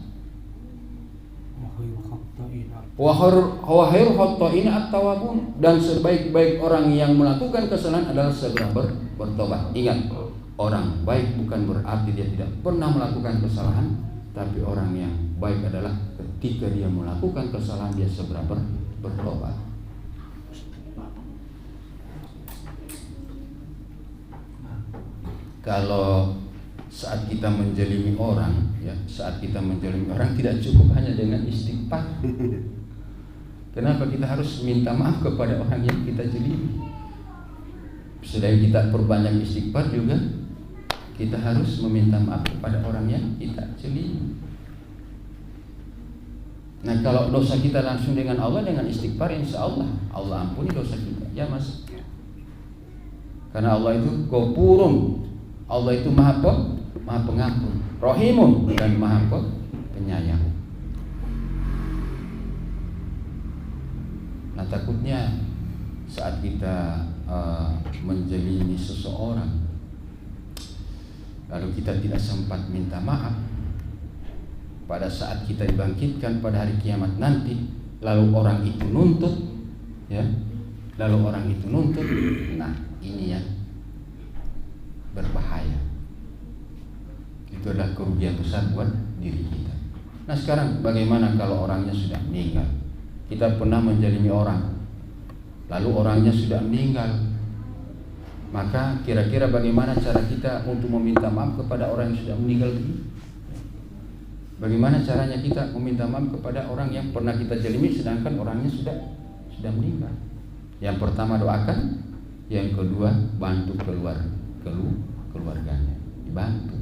Wa khairul khata'in at-tawwabun, dan sebaik-baik orang yang melakukan kesalahan adalah segera bertobat. Ingat, orang baik bukan berarti dia tidak pernah melakukan kesalahan, tapi orang yang baik adalah ketika dia melakukan kesalahan dia segera bertobat. Kalau saat kita menjalimi orang, ya, saat kita menjalimi orang tidak cukup hanya dengan istighfar. Kenapa kita harus minta maaf kepada orang yang kita jalimi? Selain kita perbanyak istighfar juga, kita harus meminta maaf kepada orang yang kita jalimi. Nah, kalau dosa kita langsung dengan Allah dengan istighfar, insya Allah Allah ampuni dosa kita, ya Mas. Karena Allah itu Ghafurun, Allah itu maha pengampun, Rahimun, dan maha penyayang. Nah, takutnya saat kita menjalimi seseorang lalu kita tidak sempat minta maaf, pada saat kita dibangkitkan pada hari kiamat nanti, lalu orang itu nuntut, ya, nah ini yang berbahaya. Itu adalah kerugian besar buat diri kita. Nah, sekarang bagaimana kalau orangnya sudah meninggal? Kita pernah menjalimi orang, lalu orangnya sudah meninggal, maka kira-kira bagaimana cara kita untuk meminta maaf kepada orang yang sudah meninggal ini? Bagaimana caranya kita meminta maaf kepada orang yang pernah kita jalimi sedangkan orangnya sudah meninggal? Yang pertama doakan, yang kedua bantu keluarganya, dibantu.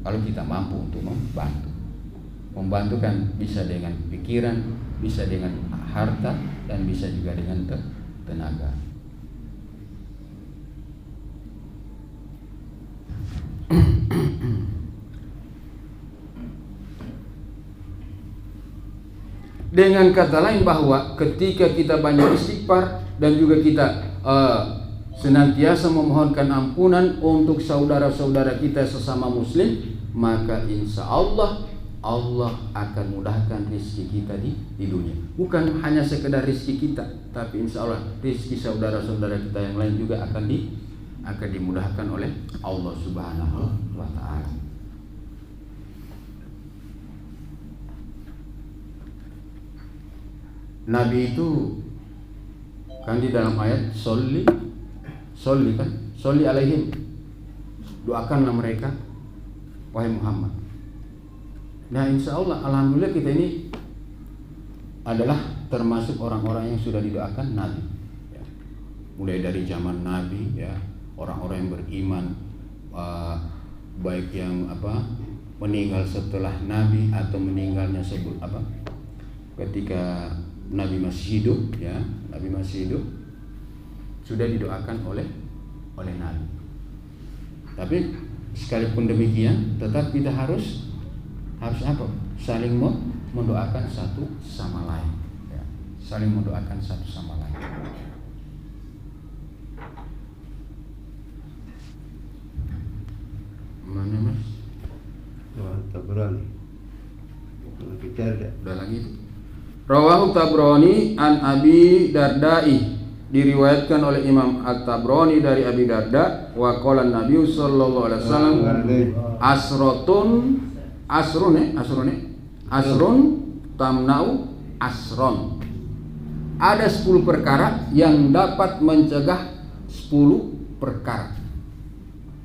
Kalau kita mampu untuk membantu kan bisa dengan pikiran, bisa dengan harta, dan bisa juga dengan tenaga. Dengan kata lain bahwa ketika kita banyak istighfar dan juga kita senantiasa memohonkan ampunan untuk saudara-saudara kita sesama muslim, maka insya Allah Allah akan mudahkan rezeki kita di dunia. Bukan hanya sekedar rezeki kita, tapi insya Allah rezeki saudara-saudara kita yang lain juga akan dimudahkan oleh Allah Subhanahu wa Ta'ala. Nabi itu kan di dalam ayat sholli alaihim, doakanlah mereka wahai Muhammad. Nah, insya Allah alhamdulillah kita ini adalah termasuk orang-orang yang sudah didoakan Nabi, ya. Mulai dari zaman Nabi, ya, orang-orang yang beriman, baik yang meninggal setelah Nabi atau meninggalnya ketika Nabi masih hidup, ya, Nabi masih hidup sudah didoakan oleh Nabi. Tapi sekalipun demikian, tetap kita harus saling mendoakan satu sama lain, ya. Saling mendoakan satu sama lain. Mana Mas? Tabrani. Udah lagi. Rawahu Tabrani an Abi Dardai, diriwayatkan oleh Imam At-Tabrani dari Abi Darda, wa qala Nabi sallallahu alaihi wasallam asrun tamna'u asron. Ada 10 perkara yang dapat mencegah 10 perkara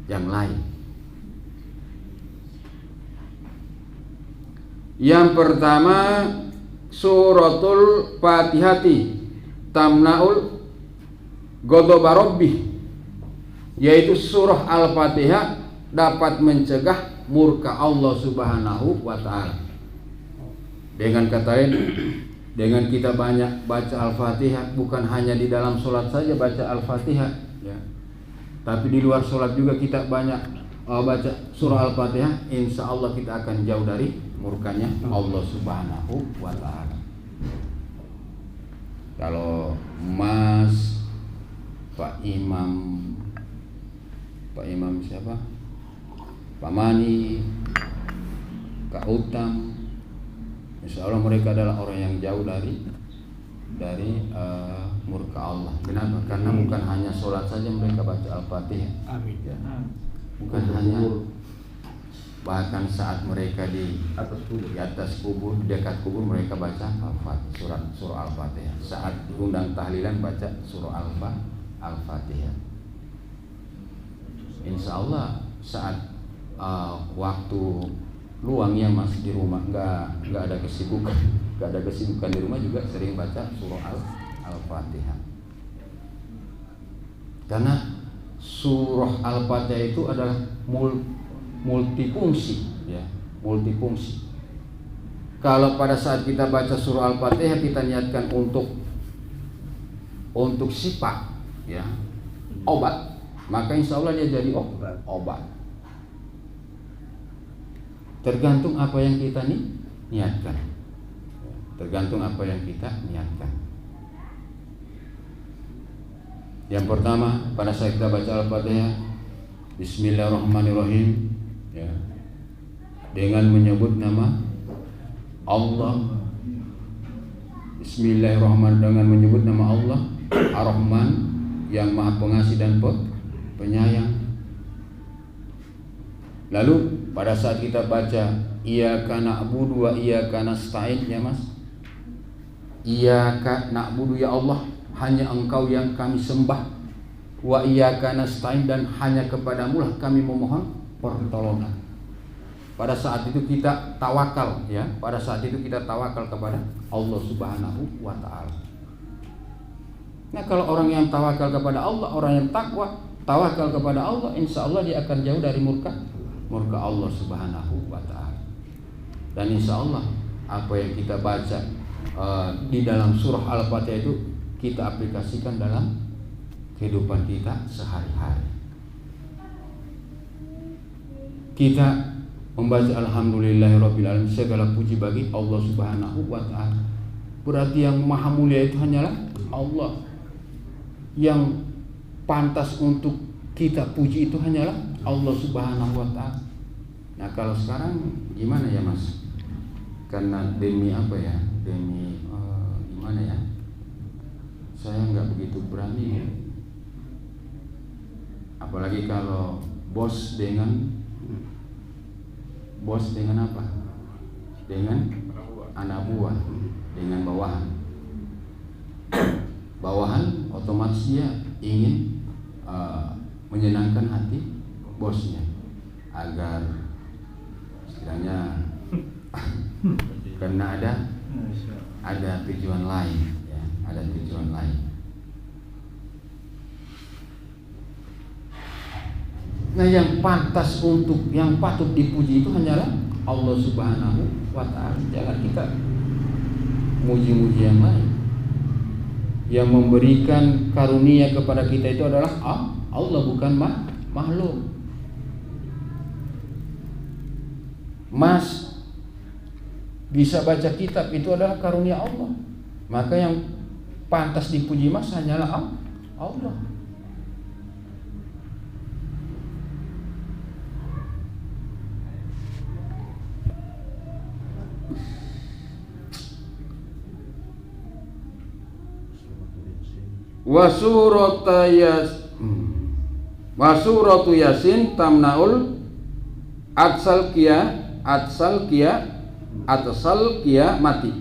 yang lain. Yang pertama, suratul Fatihati tamna'ul ghadaba rabbih, yaitu surah Al-Fatihah dapat mencegah murka Allah Subhanahu wa Ta'ala. Dengan kata lain, dengan kita banyak baca Al-Fatihah, bukan hanya di dalam sholat saja baca Al-Fatihah, ya, tapi di luar sholat juga kita banyak baca surah Al-Fatihah, insya Allah kita akan jauh dari murkanya Allah Subhanahu wa Ta'ala. Kalau Mas Pak Imam siapa? Pak Mani, Kak Utam, insya Allah mereka adalah orang yang jauh dari murka Allah. Kenapa? Karena bukan hanya sholat saja mereka baca Al-Fatihah. Amin. Ya. Bukan hanya, bahkan saat mereka di atas kubur, di dekat kubur mereka baca Al-Fatihah, surah Al-Fatihah. Saat diundang tahlilan baca surah Al-Fatihah. Insya Allah saat waktu luang ya Mas di rumah, nggak ada kesibukan di rumah juga sering baca surah Al-Fatihah. Karena surah Al-Fatihah itu adalah multifungsi ya, multifungsi. Kalau pada saat kita baca surah Al-Fatihah kita niatkan untuk sifat ya, obat, maka insya Allah dia jadi obat. Tergantung apa yang kita niatkan. Tergantung apa yang kita niatkan. Yang pertama pada saat kita baca Al-Fatihah, Bismillahirrahmanirrahim ya, dengan menyebut nama Allah. Bismillahirrahmanirrahim dengan menyebut nama Allah Ar-Rahman yang Maha Pengasih dan Penyayang. Lalu pada saat kita baca Iyyaka na'budu wa iyyaka nasta'in ya Mas, Iyyaka na'budu ya Allah, hanya Engkau yang kami sembah, wa iyyaka nasta'in, dan hanya kepadamu lah kami memohon pertolongan. Pada saat itu kita tawakal ya, pada saat itu kita tawakal kepada Allah Subhanahu wa taala. Nah, kalau orang yang tawakal kepada Allah, orang yang takwa tawakal kepada Allah, insya Allah dia akan jauh dari murka Allah Subhanahu wa ta'ala. Dan insya Allah apa yang kita baca di dalam surah Al-Fatihah itu kita aplikasikan dalam kehidupan kita sehari-hari. Kita membaca Alhamdulillahirabbil alamin, segala puji bagi Allah Subhanahu wa ta'ala. Berarti yang maha mulia itu hanyalah Allah. Yang pantas untuk kita puji itu hanyalah Allah Subhanahu wa ta'ala. Nah, kalau sekarang gimana ya Mas? Karena demi apa ya? Demi gimana ya? Saya nggak begitu berani ya. Apalagi kalau bos dengan apa? Dengan anak buah, dengan bawahan. Bawahan otomatis dia ingin menyenangkan hati bosnya agar istilahnya karena ada tujuan lain ya, ada tujuan lain. Nah, yang pantas untuk, yang patut dipuji itu hanyalah Allah Subhanahu wa ta'ala. Jangan kita muji-muji yang lain. Yang memberikan karunia kepada kita itu adalah Allah, bukan makhluk. Mas bisa baca kitab itu adalah karunia Allah. Maka yang pantas dipuji Mas hanyalah Allah. Wa suratu Yasin tamnaul atsal mati.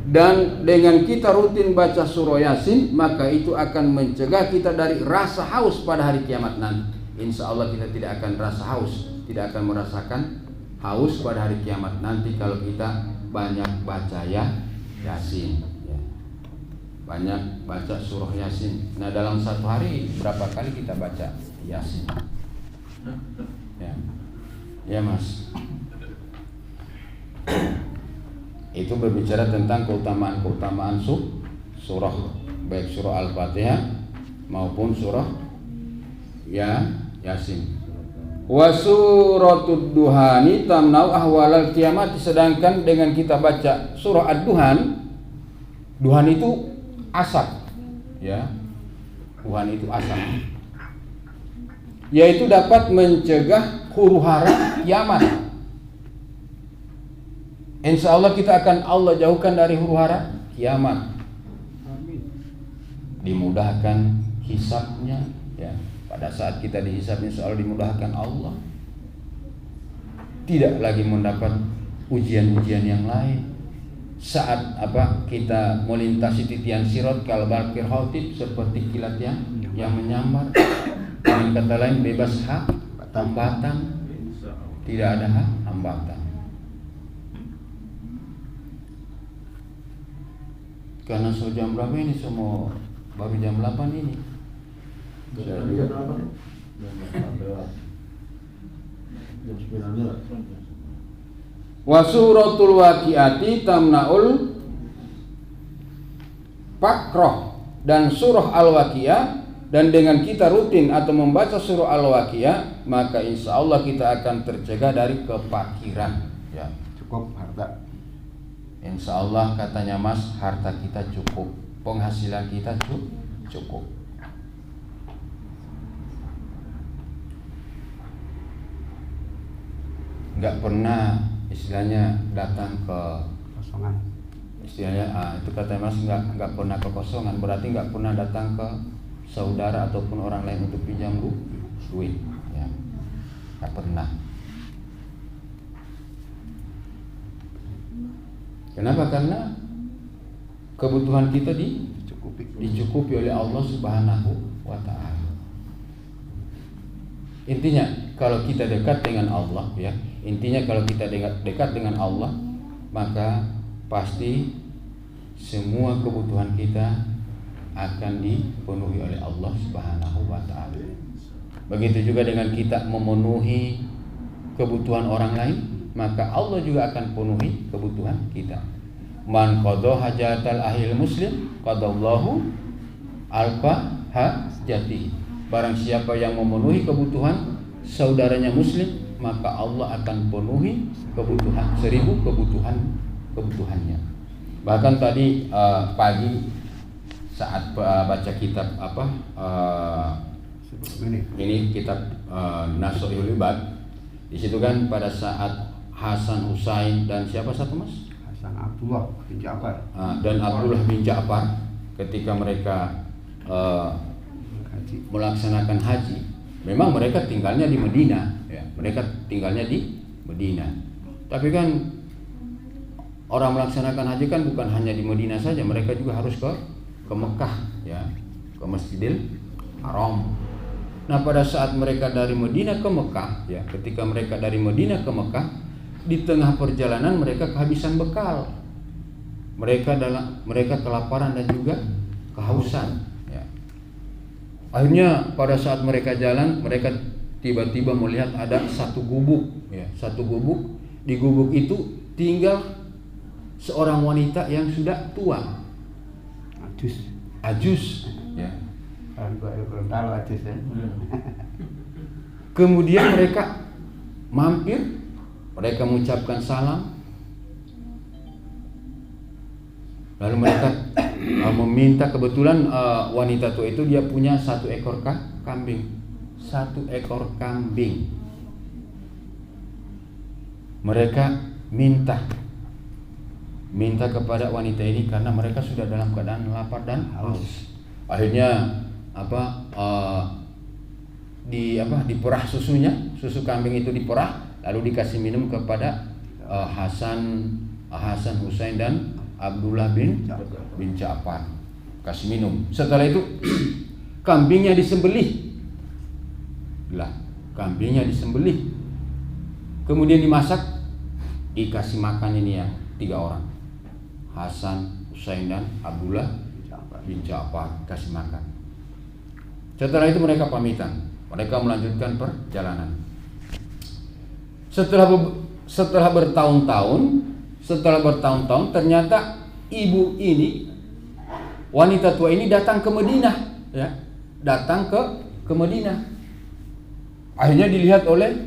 Dan dengan kita rutin baca surah Yasin, maka itu akan mencegah kita dari rasa haus pada hari kiamat nanti. Insya Allah kita tidak akan rasa haus, tidak akan merasakan haus pada hari kiamat nanti kalau kita banyak baca Yasin. Banyak baca surah Yasin. Nah, dalam satu hari berapa kali kita baca Yasin? Ya Mas. Itu berbicara tentang keutamaan surah, baik surah Al-Fatihah maupun surah Yasin. Wa suratud duhani tamnau ahwalal kiamat. Sedangkan dengan kita baca surah Ad-Duhan, duhan itu asap ya, Tuhan itu asap, yaitu dapat mencegah huru-hara kiamat. Insya Allah kita akan Allah jauhkan dari huru-hara kiamat. Dimudahkan hisabnya ya, pada saat kita dihisab insya Allah dimudahkan Allah. Tidak lagi mendapat ujian-ujian yang lain. Saat kita melintasi titian sirat kal barqil khatib, seperti kilat yang menyambar. Dengan kata lain bebas hambatan, tidak ada hambatan. Karena jam berapa ini semua baru jam 8 ini. Jam 8. Jam 9. Wa suratul waqiati tamnaul pakroh, dan surah Al-Waqiah, dan dengan kita rutin atau membaca surah Al-Waqiah maka insya Allah kita akan tercegah dari kefakiran. Ya, Cukup harta. insya Allah katanya Mas, harta kita cukup, penghasilan kita cukup. Nggak pernah istilahnya datang ke Kosongan. istilahnya itu kata Mas, nggak pernah kekosongan, berarti nggak pernah datang ke saudara ataupun orang lain untuk pinjam duit, ya, nggak pernah. Kenapa? Karena kebutuhan kita dicukupi oleh Allah Subhanahu wa Ta'ala. Intinya kalau kita dekat dengan Allah, ya, intinya kalau kita dekat dengan Allah, maka pasti semua kebutuhan kita akan dipenuhi oleh Allah Subhanahu wa Ta'ala. Begitu juga dengan kita memenuhi kebutuhan orang lain, maka Allah juga akan penuhi kebutuhan kita. Man qada hajatal ahil muslim qadallahu alfa hajati. Barang siapa yang memenuhi kebutuhan saudaranya muslim, maka Allah akan penuhi kebutuhan 1000 kebutuhannya. Bahkan tadi pagi saat baca kitab ini kitab Nasrul Ibad, di situ kan pada saat Hasan Husain dan siapa satu Mas? Hasan Abdullah bin Ja'far. Dan Abdullah bin Ja'far ketika mereka melaksanakan haji, memang mereka tinggalnya di Medina, ya. Mereka tinggalnya di Medina. Tapi kan orang melaksanakan haji kan bukan hanya di Medina saja, mereka juga harus ke Mekah, ya, ke Masjidil Haram. Nah, pada saat mereka dari Medina ke Mekah, ya, ketika mereka dari Medina ke Mekah, di tengah perjalanan mereka kehabisan bekal. Mereka kelaparan dan juga kehausan, ya. Akhirnya pada saat mereka jalan, mereka tiba-tiba melihat ada satu gubuk, ya, satu gubuk. Di gubuk itu tinggal seorang wanita yang sudah tua, ajus, ya. Kemudian mereka mampir, mereka mengucapkan salam, lalu mereka meminta. Kebetulan wanita tua itu dia punya 1 ekor kambing, 1 ekor kambing. Mereka minta kepada wanita ini karena mereka sudah dalam keadaan lapar dan haus. Akhirnya diperah susunya, susu kambing itu diperah, lalu dikasih minum kepada Hasan Husain dan Abdullah bin Ja'far, kasih minum. Setelah itu kambingnya disembelih, kemudian dimasak, dikasih makan ini ya 3 orang, Hasan, Husain dan Abdullah bin Ja'far, kasih makan. Setelah itu mereka pamitan, mereka melanjutkan perjalanan. Setelah bertahun-tahun ternyata ibu ini, wanita tua ini datang ke Madinah, ya, datang ke Madinah. Akhirnya dilihat oleh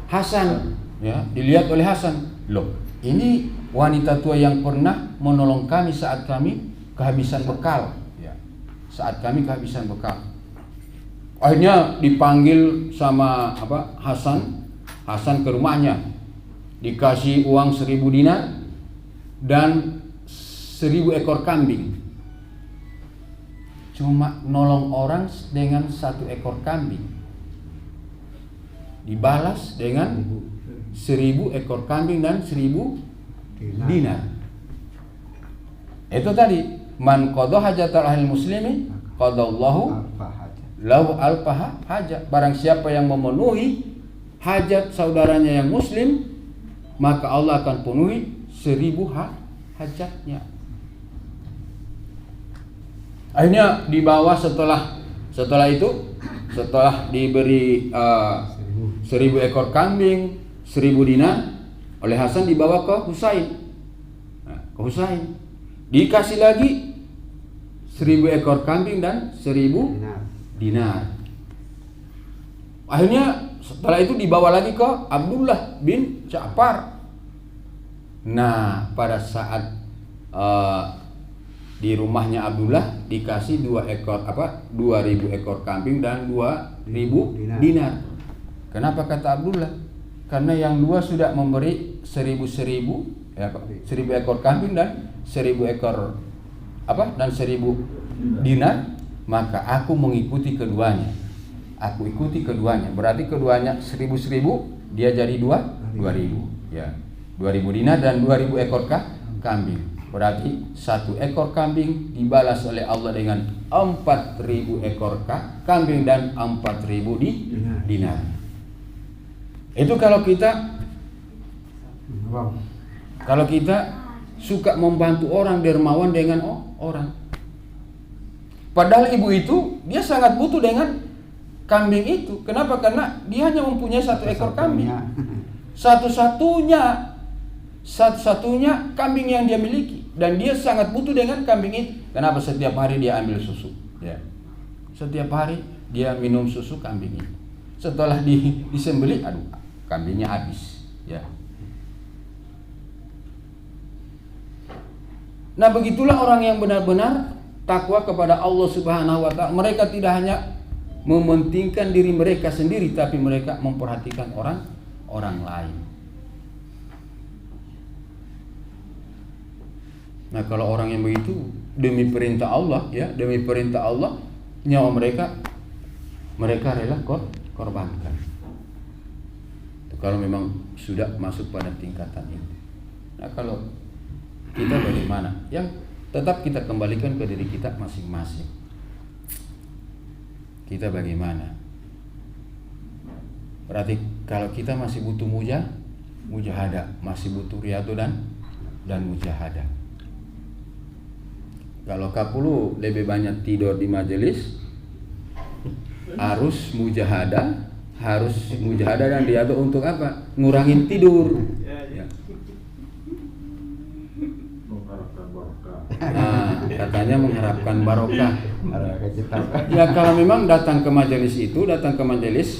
Hasan, ya, Loh, ini wanita tua yang pernah menolong kami saat kami kehabisan bekal, ya, Akhirnya dipanggil sama Hasan ke rumahnya, dikasih uang 1000 dinar dan 1000 ekor kambing. Cuma nolong orang dengan 1 ekor kambing, dibalas dengan 1000 ekor kambing dan 1000 dinar. Itu tadi, man qada hajatal ahli muslimi qadallahu lau alfaha hajat, barang siapa yang memenuhi hajat saudaranya yang muslim, maka Allah akan penuhi 1000 hajatnya. Akhirnya dibawa setelah itu, setelah diberi 1000 ekor kambing, 1000 dinar, oleh Hasan dibawa ke Husain. Nah, ke Husain dikasih lagi 1000 ekor kambing dan 1000 dinar. Akhirnya setelah itu dibawa lagi ke Abdullah bin Ja'far. Nah, pada saat di rumahnya Abdullah dikasih 2000 ekor kambing dan 2000 dinar. Kenapa kata Abdullah? Karena yang dua sudah memberi 1000 ekor kambing dan 1000 ekor dan 1000 dinar, maka aku mengikuti keduanya. Aku ikuti keduanya. Berarti keduanya 1000, dia jadi 2000 ya. 2000 dinar dan 2000 ekor kambing. Berarti 1 ekor kambing dibalas oleh Allah dengan 4000 ekor kambing dan 4000 dinar. Itu kalau kita suka membantu orang, dermawan dengan orang. Padahal ibu itu dia sangat butuh dengan kambing itu. Kenapa? Karena dia hanya mempunyai 1 ekor kambing. Satu-satunya kambing yang dia miliki, dan dia sangat butuh dengan kambing itu. Kenapa? Setiap hari dia ambil susu, ya. Setiap hari dia minum susu kambing itu. Setelah disembelih, kambingnya habis, ya. Nah, begitulah orang yang benar-benar takwa kepada Allah Subhanahu wa ta'ala. Mereka tidak hanya mementingkan diri mereka sendiri, tapi mereka memperhatikan orang lain. Nah, kalau orang yang begitu demi perintah Allah, ya, demi perintah Allah, nyawa mereka rela korbankan. Kalau memang sudah masuk pada tingkatan itu. Nah, kalau kita bagaimana? Yang tetap kita kembalikan ke diri kita masing-masing. Kita bagaimana? Berarti kalau kita masih butuh mujahadah, masih butuh riyadhah dan mujahadah. Kalau kapulu lebih banyak tidur di majelis, harus mujahadah dan riyadhah untuk apa? Ngurangin tidur. Ya. Nah, katanya mengharapkan barokah. Ya, kalau memang datang ke majelis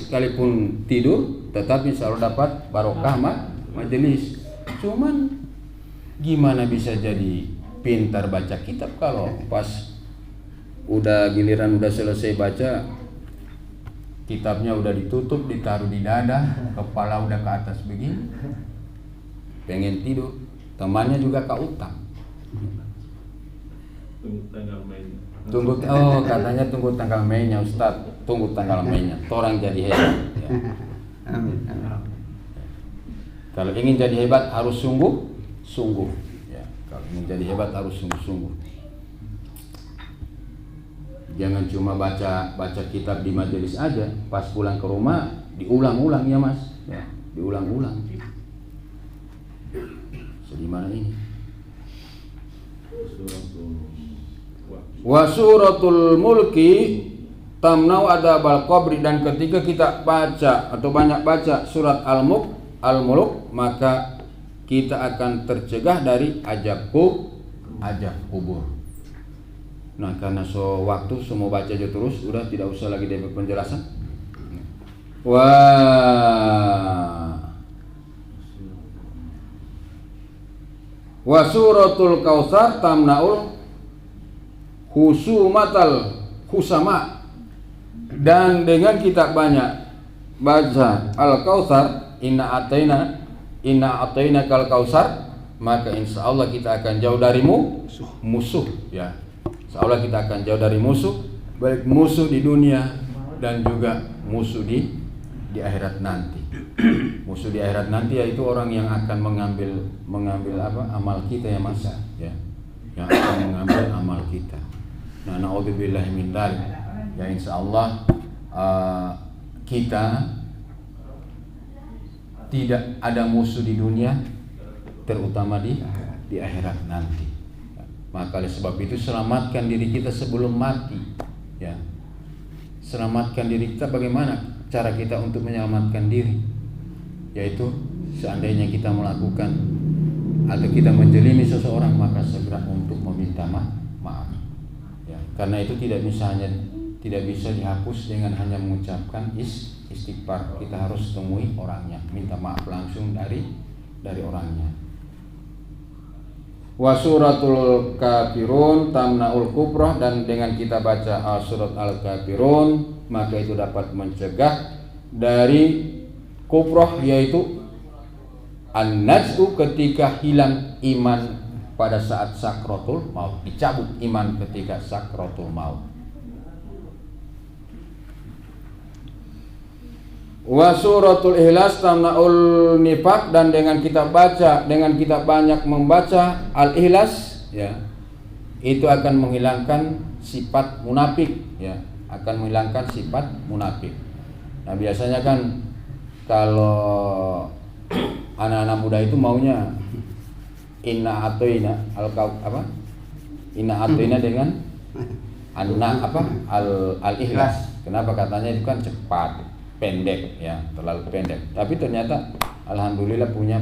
sekalipun tidur, tetap insya Allah dapat barokah majelis. Cuman gimana bisa jadi pintar baca kitab kalau pas giliran udah selesai baca, kitabnya udah ditutup, ditaruh di dada, kepala udah ke atas begini, pengen tidur, temannya juga utang. Katanya tunggu tanggal mainnya, Ustaz. Tunggu tanggal mainnya. Orang jadi hebat. Ya. Amin. Kalau ingin jadi hebat harus sungguh. Ya. Kalau ingin jadi hebat harus sungguh. Jangan cuma baca kitab di majelis aja. Pas pulang ke rumah diulang-ulang, ya Mas. Ya, diulang-ulang. Sedimana ini? Wa suratul mulki tamnau adabal qabri, dan ketika kita baca atau banyak baca surat al-mulk, maka kita akan tercegah dari azab kubur. Nah, karena waktu semua baca aja terus, udah tidak usah lagi dapat penjelasan. Wa suratul kautsar tamnaul husumatal husama, dan dengan kita banyak baca al-kautsar, inna ataina kal kautsar, maka insya Allah kita akan jauh dari musuh, ya. Insya Allah kita akan jauh dari musuh, baik musuh di dunia dan juga musuh di akhirat nanti. Musuh di akhirat nanti yaitu orang yang akan mengambil amal kita, ya Mas, ya. Yang akan mengambil amal kita. Nah, naudzubillahi min dzalik. Ya insya Allah kita tidak ada musuh di dunia, terutama di akhirat nanti. Maka oleh sebab itu selamatkan diri kita sebelum mati. Ya, selamatkan diri kita. Bagaimana cara kita untuk menyelamatkan diri? Yaitu seandainya kita melakukan atau kita menjelimi seseorang, maka segera untuk meminta maaf. Ya, karena itu tidak bisa dihapus dengan hanya mengucapkan istighfar. Kita harus temui orangnya, minta maaf langsung dari orangnya. Wa suratul kafirun tamnaul kufrah, dan dengan kita baca surat al-kafirun maka itu dapat mencegah dari kufrah, yaitu an-najsu, ketika hilang iman pada saat sakratul maut, dicabut iman ketika sakratul maut. Wa suratul ikhlas tamnaul nifaq, dan dengan kita banyak membaca al-ikhlas, ya, itu akan menghilangkan sifat munafik, ya, akan menghilangkan sifat munafik. Nah, biasanya kan kalau anak-anak muda itu maunya inna atoina dengan al-ikhlas. Kenapa? Katanya itu kan cepat, pendek, ya, terlalu pendek. Tapi ternyata alhamdulillah punya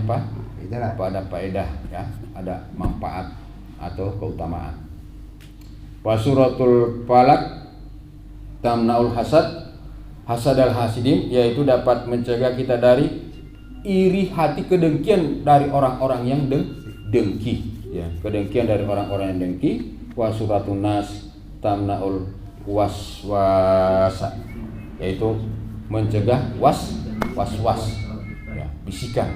faedah, ya, ada manfaat atau keutamaan. Wa suratul falaq tamnaul hasad al-hasidin, yaitu dapat mencegah kita dari iri hati, kedengkian dari orang-orang yang dengki, ya, kedengkian dari orang-orang yang dengki. Wa suratun nas tamnaul waswasa, yaitu mencegah was-was, ya, bisikan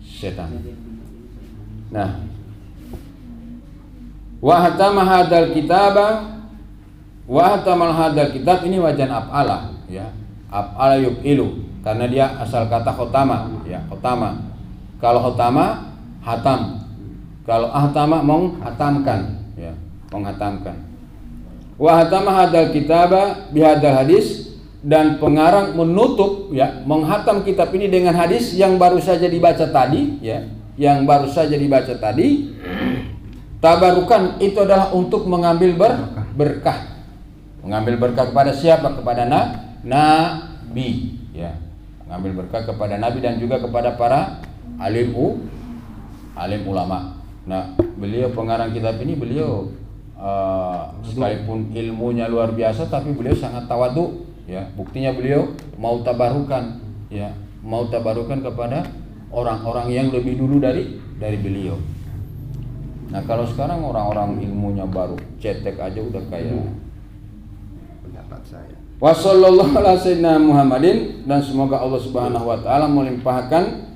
setan. Nah, wa hatama hadzal kitab, ini wajan af'ala, ya, af'ala yuf'ilu, karena dia asal kata khotama, ya, khotama. Kalau khotama hatam, kalau ahtama menghatamkan, ya, menghatamkan. Wa hatama hadzal kitaba bihadzal hadis, dan pengarang menutup, ya, menghatam kitab ini dengan hadis yang baru saja dibaca tadi, ya, yang baru saja dibaca tadi. Tabarukan itu adalah untuk mengambil berkah. Mengambil berkah kepada siapa? Kepada Nabi, ya. Mengambil berkah kepada Nabi dan juga kepada para alim ulama. Nah, beliau pengarang kitab ini, beliau sekalipun ilmunya luar biasa, tapi beliau sangat tawadhu, ya. Buktinya beliau mau tabarukan, ya, mau tabarukan kepada orang-orang yang lebih dulu dari beliau. Nah, kalau sekarang orang-orang ilmunya baru cetek aja udah kayak pendapat saya. Wa sallallahu ala sayyidina Muhammadin, dan semoga Allah Subhanahu wa taala melimpahkan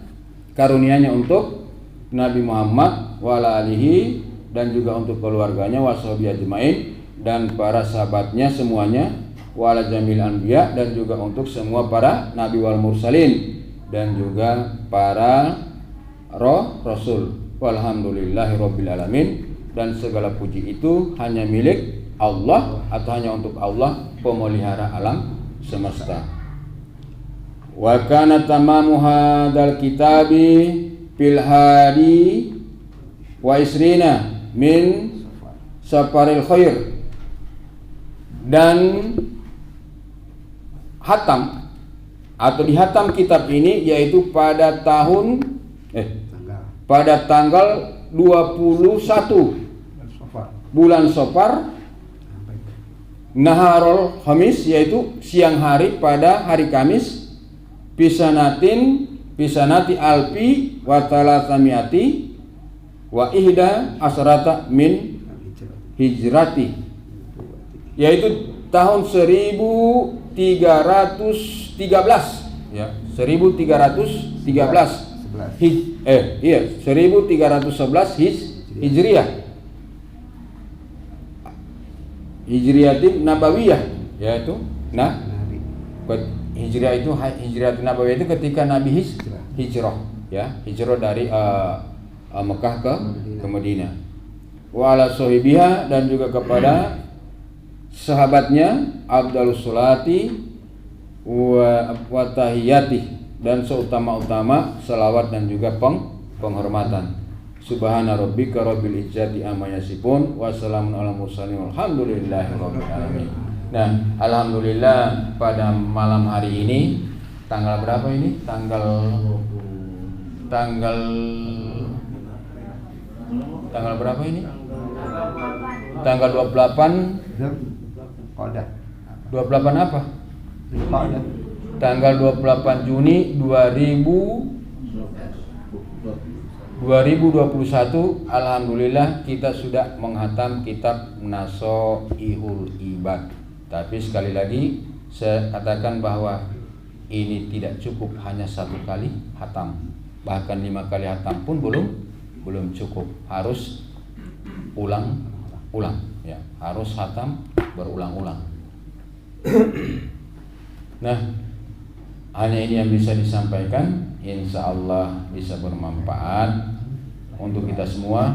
karunia-Nya untuk Nabi Muhammad wa ala alihi, dan juga untuk keluarganya, washabihi ajmain, dan para sahabatnya semuanya, wa ala jamil anbiya, dan juga untuk semua para nabi wal mursalin, dan juga para rasul. Walhamdulillahirabbil alamin, dan segala puji itu hanya milik Allah atau hanya untuk Allah, pemelihara alam semesta. Wa kana tamamu hadzal kitabi fil hadi wa isrina min safaril khair, dan hatam atau dihatam kitab ini yaitu pada tanggal 21 bulan Safar, Naharul Khamis, yaitu siang hari pada hari Kamis, pisanati alfi wa talatamiati wa ihda asrata min hijrati, yaitu tahun 1313, ya, 1313 1311 Hijriah, Hijriyatin Nabawiyah, yaitu Hijriah itu Hijriyatin Nabawiyah itu ketika Nabi hijrah, ya, hijrah dari Mekah ke Madinah. Wa ala sahibiha, dan juga kepada sahabatnya afdalus sholati wa tahiyati, dan seutama-utama salawat dan juga penghormatan. Subhana rabbika rabbil izzati amma yasifun wa salamun alal mursalin walhamdulillahi rabbil alamin. Nah, alhamdulillah pada malam hari ini tanggal berapa ini? Tanggal berapa ini? Tanggal 28 apa? Tanggal 28 Juni 2021. Alhamdulillah kita sudah menghatam kitab Nasoihul Ibad. Tapi sekali lagi saya katakan bahwa ini tidak cukup hanya satu kali hatam, bahkan 5 kali hatam pun belum cukup, harus ulang ya, harus hatam berulang-ulang. Nah, hanya ini yang bisa disampaikan, insya Allah bisa bermanfaat untuk kita semua.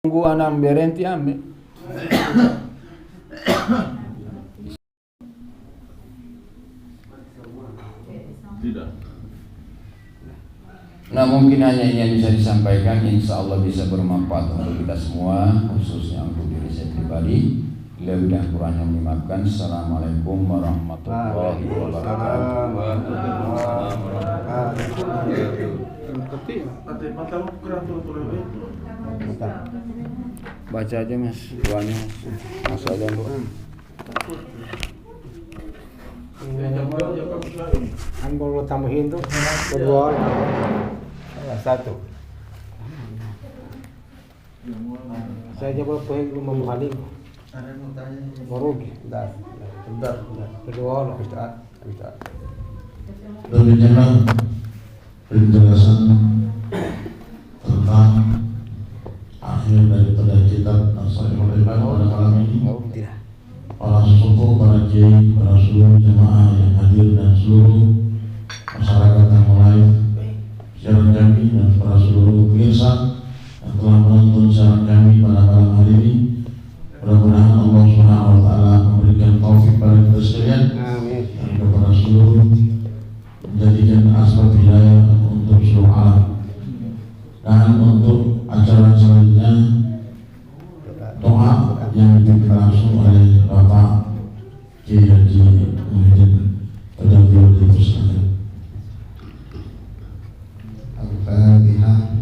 Tunggu anak berhenti ambil. Tidak. Nah, mungkin hanya ini yang bisa disampaikan, insya Allah bisa bermanfaat untuk kita semua, khususnya untuk diri saya pribadi. Lebih dan kurangnya memaafkan. Assalamualaikum warahmatullahi wabarakatuh. Baca aja mas, doanya masuk aja doa. Kan kalau tambahin tuh kedua satu. Saya jawab poin belum memahami. Merugi. Bentar. Kedua lah. Demikianlah penjelasan tentang akhir daripada kitab Nasoihul Ibad pada malam ini. Para sepupu, para kiai, para seluruh jemaah yang hadir dan seluruh masyarakat yang live siaran kami, dan para seluruh pemirsa yang telah menonton siaran kami pada malam hari ini. Mudah-mudahan Allah Subhanahu wa taala memberikan taufik pada kita sekalian dan kepada seluruh, menjadikan asbab hidayah untuk seluruh alam. Dan untuk acara selanjutnya, doa yang dipimpin langsung oleh Bapak Kiai Haji Muhyiddin pada beliau dipersilakan. Al-Fatihah.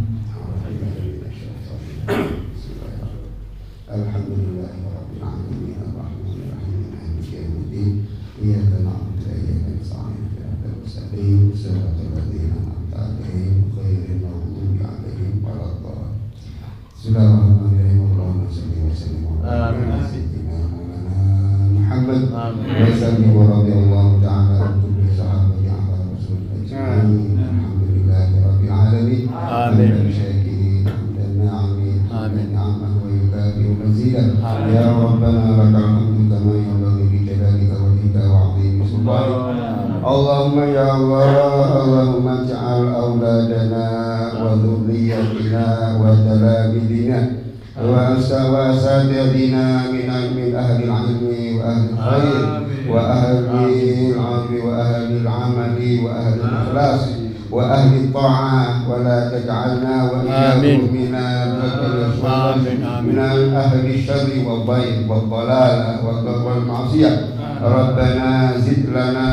Alhamdulillahirabbil alamin arrahmanir rahim maliki yaumiddin iyyaka na'budu wa iyyaka nasta'in ihdinas siratal mustaqim siratal ladzina an'amta 'alaihim ghairil maghdubi 'alaihim waladdallin. Bismillahirrahmanirrahim. Allahumma shalli wa sallim ala sayyidina Muhammad wa sallim wa radhiyallahu ta'ala an kulli sahabati ala rasulillah ajma'in. Alhamdulillahirabbil alamin. Amin. يا ربنا لك الحمد كما ينبغي لجلالك وجهك وعظيم سلطانك. اللهم يا الله، اللهم اجعل أولادنا وذريتنا وتلاميذنا وأساتذتنا من أهل العلم وأهل الخير وأهل العلم وأهل العمل وأهل الإخلاص وأهل الطاعة، ولا تجعلنا وإياهم من أهل الشر والضيق والضلال والمعصية. ربنا زد لنا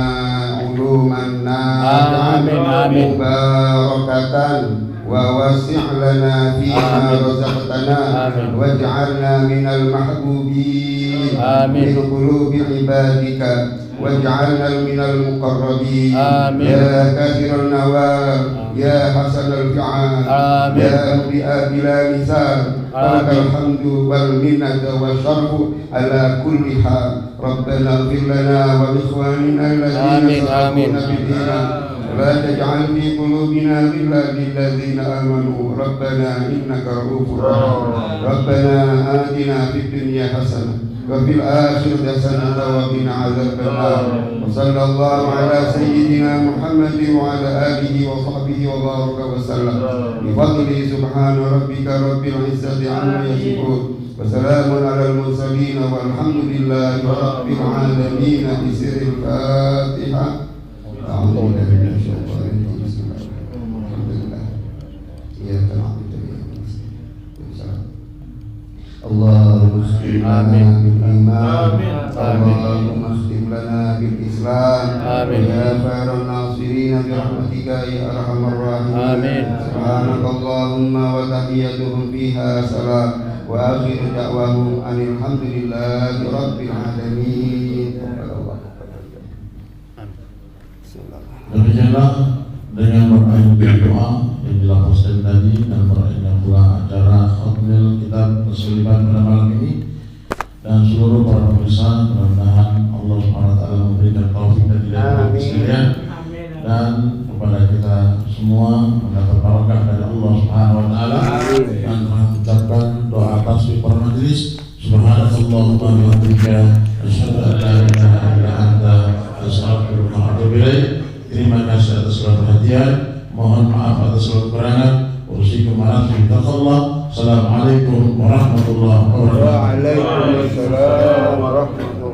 علوما نافعة مباركة ووسع لنا فيما رزقتنا واجعلنا من المحبوبين من قلوب عبادك واجعلنا من المقربين. يا كثير النوال يا حسن الفعال يا مبدئ بلا مثال، لك الحمد والمنة والشرف على كل حال. ربنا اغفر لنا ولإخواننا الذين سبقونا بالإيمان ولا تجعل في قلوبنا غلا للذين آمنوا ربنا إنك رؤوف رحيم. ربنا آتنا في الدنيا حسنة وفي الآخرة حسنة وقنا عذاب النار وصلى الله على سيدنا محمد وعلى آله وصحبه وبارك وسلم بفضله سبحان ربك رب العزة عما يصفون وسلام على المرسلين والحمد لله رب العالمين بسر الفاتحة. أعوذ بالله من الشيطان الرجيم. بسم الله الحمد لله إياك نعبد وإياك نستعين. اللهم اختم لنا بالإيمان اللهم اختم لنا بالإسلام يا خير الناصرين برحمتك يا أرحم الراحمين. سبحانك اللهم وتحيتهم فيها سلام وآخر دعواهم أن الحمد لله رب العالمين. Demikianlah dengan berbagai doa yang dilafazkan tadi dan berakhirnya pula acara khatmil kitab Musliman pada malam ini, dan seluruh para pemirsa, mudah-mudahan Allah SWT memberikan taufik dan hidayah sekalian, dan kepada kita semua mendapat barakah dari Allah SWT. Dan mengucapkan doa atas di para majelis. Subhanallahumma wa bihamdika asyhadu an la ilaha illa anta astaghfiruka wa atubu ilaik. Terima kasih atas segala perhatian. Mohon maaf atas segala kekurangan. Usikum ala taqwa. Assalamualaikum warahmatullahi wabarakatuh.